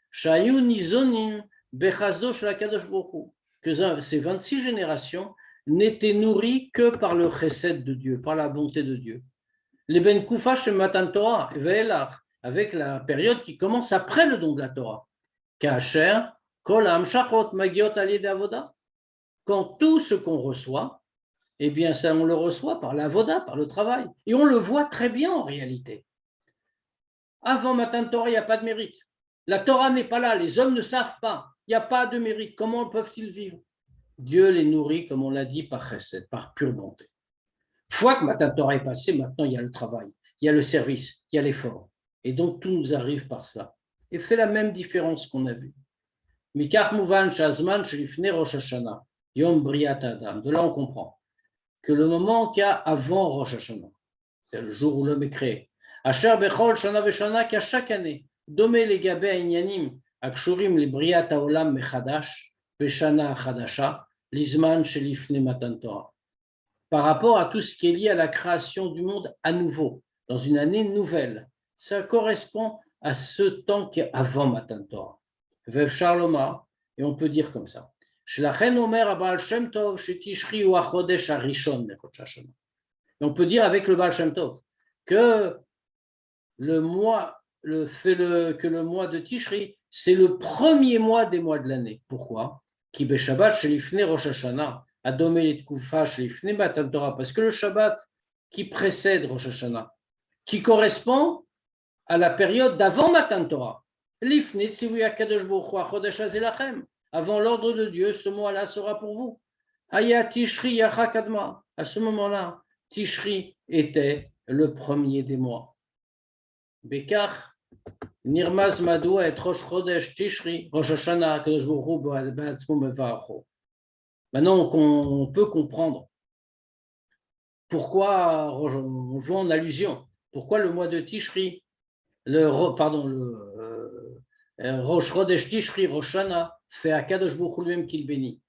Shayu Nizonin Bechazdo Shlakadosh Bokhu. Que ces 26 générations n'étaient nourries que par le chesed de Dieu, par la bonté de Dieu. Les ben Koufa chez Matan Torah, avec la période qui commence après le don de la Torah. Kacher, Kol Hamshachot Magiot Ali Avoda. Quand tout ce qu'on reçoit, eh bien ça on le reçoit par la Avoda, par le travail. Et on le voit très bien en réalité. Avant Matan Torah, il n'y a pas de mérite. La Torah n'est pas là, les hommes ne savent pas. Il n'y a pas de mérite. Comment peuvent-ils vivre? Dieu les nourrit, comme on l'a dit, par chesed, par pure bonté. Une fois que Matan Torah est passé, maintenant il y a le travail, il y a le service, il y a l'effort. Et donc tout nous arrive par cela. Et fait la même différence qu'on a vue. Mikach Mouvan Shazman Shlifne Rosh Hashanah, Yom Briat Adam. De là on comprend que le moment qu'il y a avant Rosh Hashanah, c'est le jour où l'homme est créé. Asher Bechol Shana Veshana, qu'à chaque année, Domé les Gabé Inyanim, Akshurim les Briat Haolam Mechadash, Beshana Chadasha, Lizman Shelifne Matan Torah. Par rapport à tout ce qui est lié à la création du monde à nouveau, dans une année nouvelle, ça correspond à ce temps qui est avant Matan Torah. Vev Shaloma, et on peut dire comme ça. Shlachen Omer Abal Shem Tov, Shetishri ou Achodesh Arishon Nechot Shashana. Et on peut dire avec le Baal Shem Tov que le mois de Tishri, c'est le premier mois des mois de l'année. Pourquoi? Ki Beshabbat Shelifne Rosh Hashanah, Adomé et Tkufa Shelifne Matan Torah, parce que le Shabbat qui précède Rosh Hashanah, qui correspond à la période d'avant Matan Torah. Lifnei tzivui HaKadosh Baruch Hu HaChodesh Hazeh Lachem. Avant l'ordre de Dieu, ce mois-là sera pour vous. Aya Tishri Yacha Kadma. À ce moment-là, Tishri était le premier des mois. Bekach Nirmaz Madou et Rosh Chodesh Tishri Rosh Hashanah HaKadosh Baruch Hu Ba'atzmo Mevacho. Maintenant, on peut comprendre pourquoi, on voit en allusion, pourquoi le mois de Tishri, Rosh Chodesh Tishri Rosh Hashanah fait à Kadosh Baruch Hu lui-même qu'il bénit,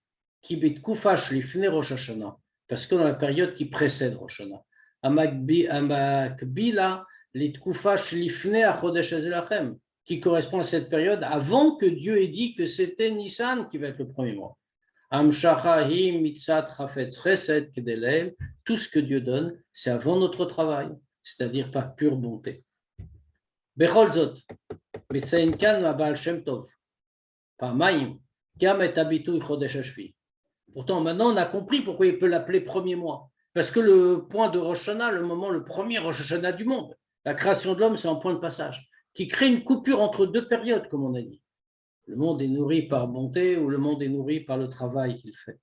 qui bet kufash lifnei Rosh Hashanah, parce que dans la période qui précède Rosh Hashanah, Amakbila lit kufash lifnei Chodesh Hazeh Lachem, qui correspond à cette période avant que Dieu ait dit que c'était Nissan qui va être le premier mois. Amshachahi mitzat chafetz chesed kedelel, tout ce que Dieu donne, c'est avant notre travail, c'est-à-dire par pure bonté. Bechol zot, mitzayin kan ma'Baal Shem Tov, pa'amayim, gam et habitui chodesh hashvi. Pourtant, maintenant, on a compris pourquoi il peut l'appeler premier mois. Parce que le point de Rosh Hashanah, le premier Rosh Hashanah du monde, la création de l'homme, c'est un point de passage qui crée une coupure entre deux périodes, comme on a dit. Le monde est nourri par bonté ou le monde est nourri par le travail qu'il fait.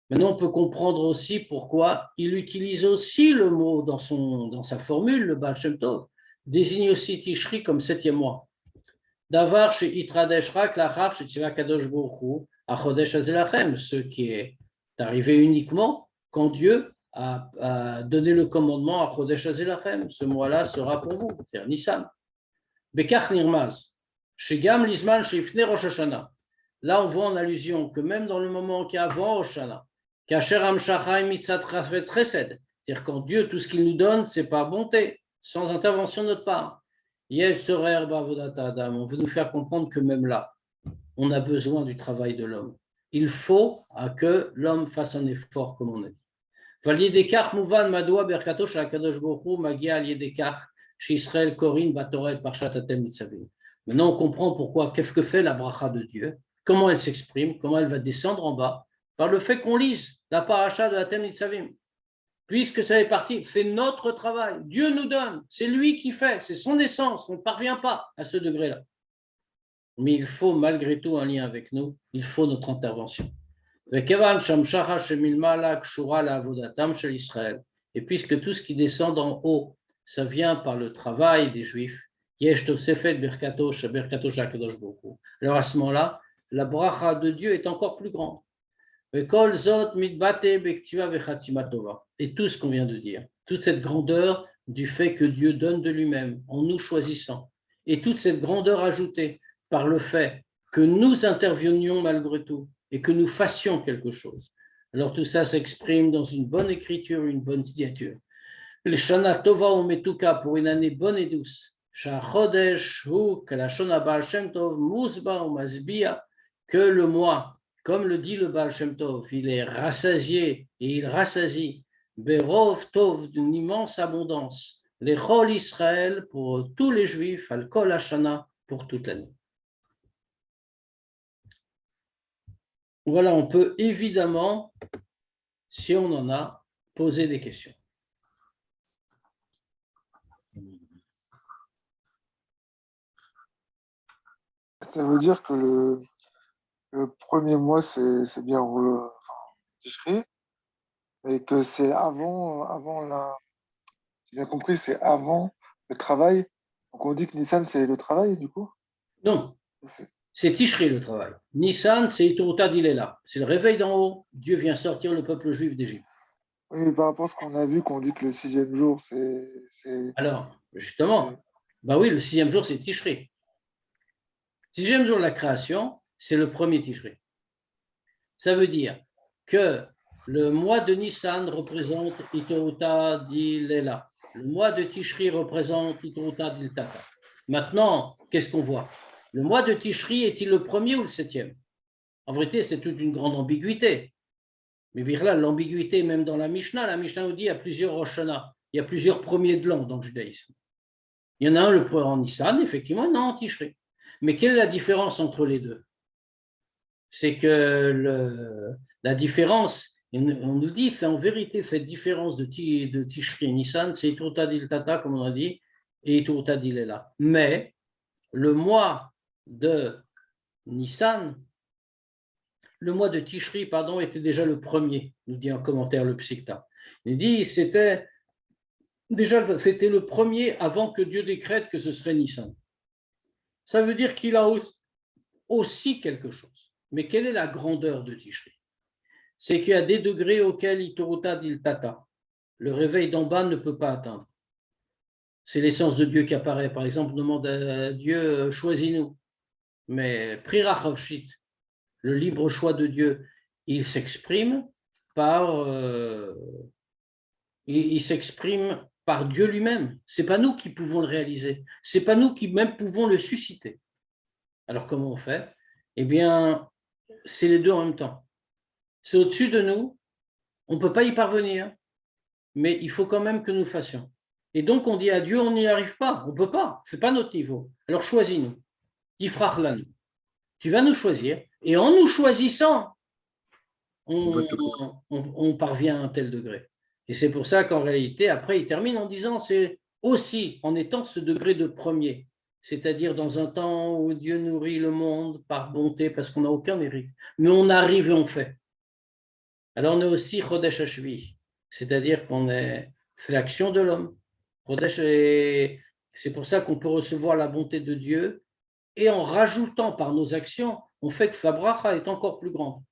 Maintenant, on peut comprendre aussi pourquoi il utilise aussi le mot dans sa formule, le Baal Shem Tov, désigne aussi Tishri comme 7e mois. Davar chez Itradesh Rak Lachar chez Tzivah Kadosh Baruch Hu Achodesh Hazeh Lachem, ce qui est arrivé uniquement quand Dieu a donné le commandement à Chodesh Hazeh Lachem. Ce mois-là sera pour vous, c'est-à-dire Nissan. Bekach Nirmaz. Chez Gam Lisman, chez Ifnei Rosh Hashanah. Là, on voit en allusion que même dans le moment qui est avant Rosh Hashanah, Kasher Amshachai Mitzat Chafetz Chesed, c'est-à-dire quand Dieu, tout ce qu'il nous donne, c'est par bonté, sans intervention de notre part. Yesh Sorer Bavodat Adam, on veut nous faire comprendre que même là, on a besoin du travail de l'homme. Il faut que l'homme fasse un effort, comme on a dit. Valiedekar Mouvan Madoua Berkato Shakadosh Bohu Magia Aliedekar Shisrael Korin Batoret Parshat Atem Nitzavim. Maintenant, on comprend pourquoi, qu'est-ce que fait la bracha de Dieu, comment elle s'exprime, comment elle va descendre en bas, par le fait qu'on lise la paracha de Atem Nitzavim. Puisque ça fait notre travail. Dieu nous donne, c'est lui qui fait, c'est son essence, on ne parvient pas à ce degré-là. Mais il faut malgré tout un lien avec nous, il faut notre intervention. Et puisque tout ce qui descend d'en haut, ça vient par le travail des Juifs, alors à ce moment-là, la bracha de Dieu est encore plus grande. Et tout ce qu'on vient de dire, toute cette grandeur du fait que Dieu donne de lui-même en nous choisissant, et toute cette grandeur ajoutée par le fait que nous intervenions malgré tout et que nous fassions quelque chose. Alors tout ça s'exprime dans une bonne écriture, une bonne signature. Le Shana Tova ou Metuka, pour une année bonne et douce. Shachodesh hu kalashon Baal Shem Tov musba ou masbia, que le mois, comme le dit le Baal Shem Tov, il est rassasié et il rassasie berov tov, d'une immense abondance, les chol Israël pour tous les Juifs, al kol hashana pour toute l'année. Voilà, on peut évidemment, si on en a, poser des questions. Ça veut dire que le premier mois, c'est bien Tishri, et que c'est avant j'ai bien compris, c'est avant le travail. Donc on dit que Nissan, c'est le travail, du coup? Non, c'est Tishri le travail. Nissan, c'est Itorota d'Ilela. C'est le réveil d'en haut. Dieu vient sortir le peuple juif d'Égypte. Oui, mais par rapport à ce qu'on a vu, qu'on dit que le 6e jour, c'est... Alors, justement, bah oui, le 6e jour, c'est Tishri. 6e jour de la création, c'est le premier Tishri. Ça veut dire que le mois de Nissan représente Itorota d'Ilela. Le mois de Tishri représente Itorota d'Iltata. Maintenant, qu'est-ce qu'on voit? Le mois de Tishri est-il le premier ou le 7e? En vérité, c'est toute une grande ambiguïté. Mais là, l'ambiguïté, même dans la Mishnah nous dit qu'il y a plusieurs Rosh Hashanah, il y a plusieurs premiers de l'an dans le judaïsme. Il y en a un le premier en Nissan, effectivement, il y en a un en Tishri. Mais quelle est la différence entre les deux? C'est que la différence, on nous dit, en vérité, cette différence de Tishri et Nissan, c'est Itorota d'Iltata, comme on a dit, et Itourtad, il est là. Mais le mois de Nissan, le mois de Tishri, pardon, était déjà le premier, nous dit en commentaire le Psikta. Il dit c'était déjà fêté le premier avant que Dieu décrète que ce serait Nissan. Ça veut dire qu'il a aussi quelque chose. Mais quelle est la grandeur de Tishri? C'est qu'il y a des degrés auxquels Itourtad il tata. Le réveil d'en bas ne peut pas atteindre. C'est l'essence de Dieu qui apparaît. Par exemple, on demande à Dieu, choisis-nous. Mais Prirachavshit, le libre choix de Dieu, il s'exprime il s'exprime par Dieu lui-même. Ce n'est pas nous qui pouvons le réaliser. Ce n'est pas nous qui même pouvons le susciter. Alors comment on fait? Eh bien, c'est les deux en même temps. C'est au-dessus de nous. On ne peut pas y parvenir, mais il faut quand même que nous fassions. Et donc, on dit à Dieu, on n'y arrive pas. On ne peut pas. Ce n'est pas notre niveau. Alors, choisis-nous. Ifrach-lanu. Tu vas nous choisir. Et en nous choisissant, on parvient à un tel degré. Et c'est pour ça qu'en réalité, après, il termine en disant, c'est aussi en étant ce degré de premier, c'est-à-dire dans un temps où Dieu nourrit le monde par bonté, parce qu'on n'a aucun mérite, mais on arrive et on fait. Alors on est aussi Chodesh Hashvi, c'est-à-dire qu'on est l'action de l'homme. C'est pour ça qu'on peut recevoir la bonté de Dieu, et en rajoutant par nos actions, on fait que sa bracha est encore plus grande.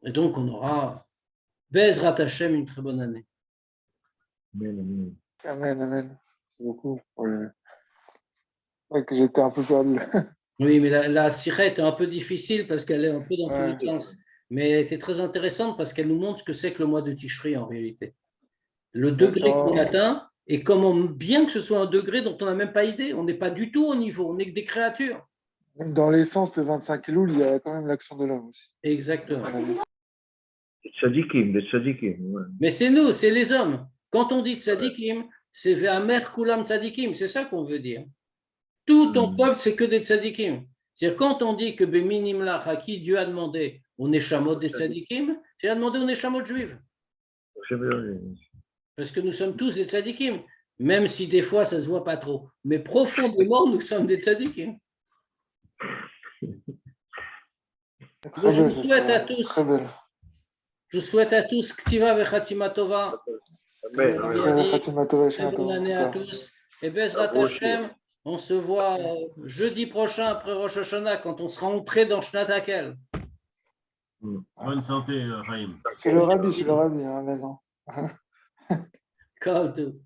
Et donc on aura Bezrat Hashem une très bonne année. Amen, amen. Merci beaucoup. Ouais, que j'étais un peu perdu. Oui, mais la sirah est un peu difficile parce qu'elle est un peu dans tous les sens. Mais elle était très intéressante parce qu'elle nous montre ce que c'est que le mois de Tishri en réalité. Le degré qu'on atteint et comment, bien que ce soit un degré dont on n'a même pas idée, on n'est pas du tout au niveau, on n'est que des créatures. Même dans l'essence, le 25 Elul, il y a quand même l'action de l'homme aussi. Exactement. Des tzadikim, ouais. Mais c'est nous, c'est les hommes. Quand on dit tzadikim, c'est Ve'amer kulam tzadikim, c'est ça qu'on veut dire. Tout ton peuple, c'est que des tzadikim. C'est-à-dire, quand on dit que Beminimla, à qui Dieu a demandé on est chamot des tzadikim, c'est à demander on est chamot juive. Parce que nous sommes tous des tzadikim, même si des fois ça ne se voit pas trop. Mais profondément, nous sommes des tzadikim. Je souhaite à tous Ktiva Vechatima Tova. Bonne année à tous. Et Bezrat Hashem, on se voit jeudi prochain après Rosh Hashanah quand on sera entré dans Shnat Hakel. Bonne santé, Chaim. C'est le rabbi, hein, maintenant. Kol tout.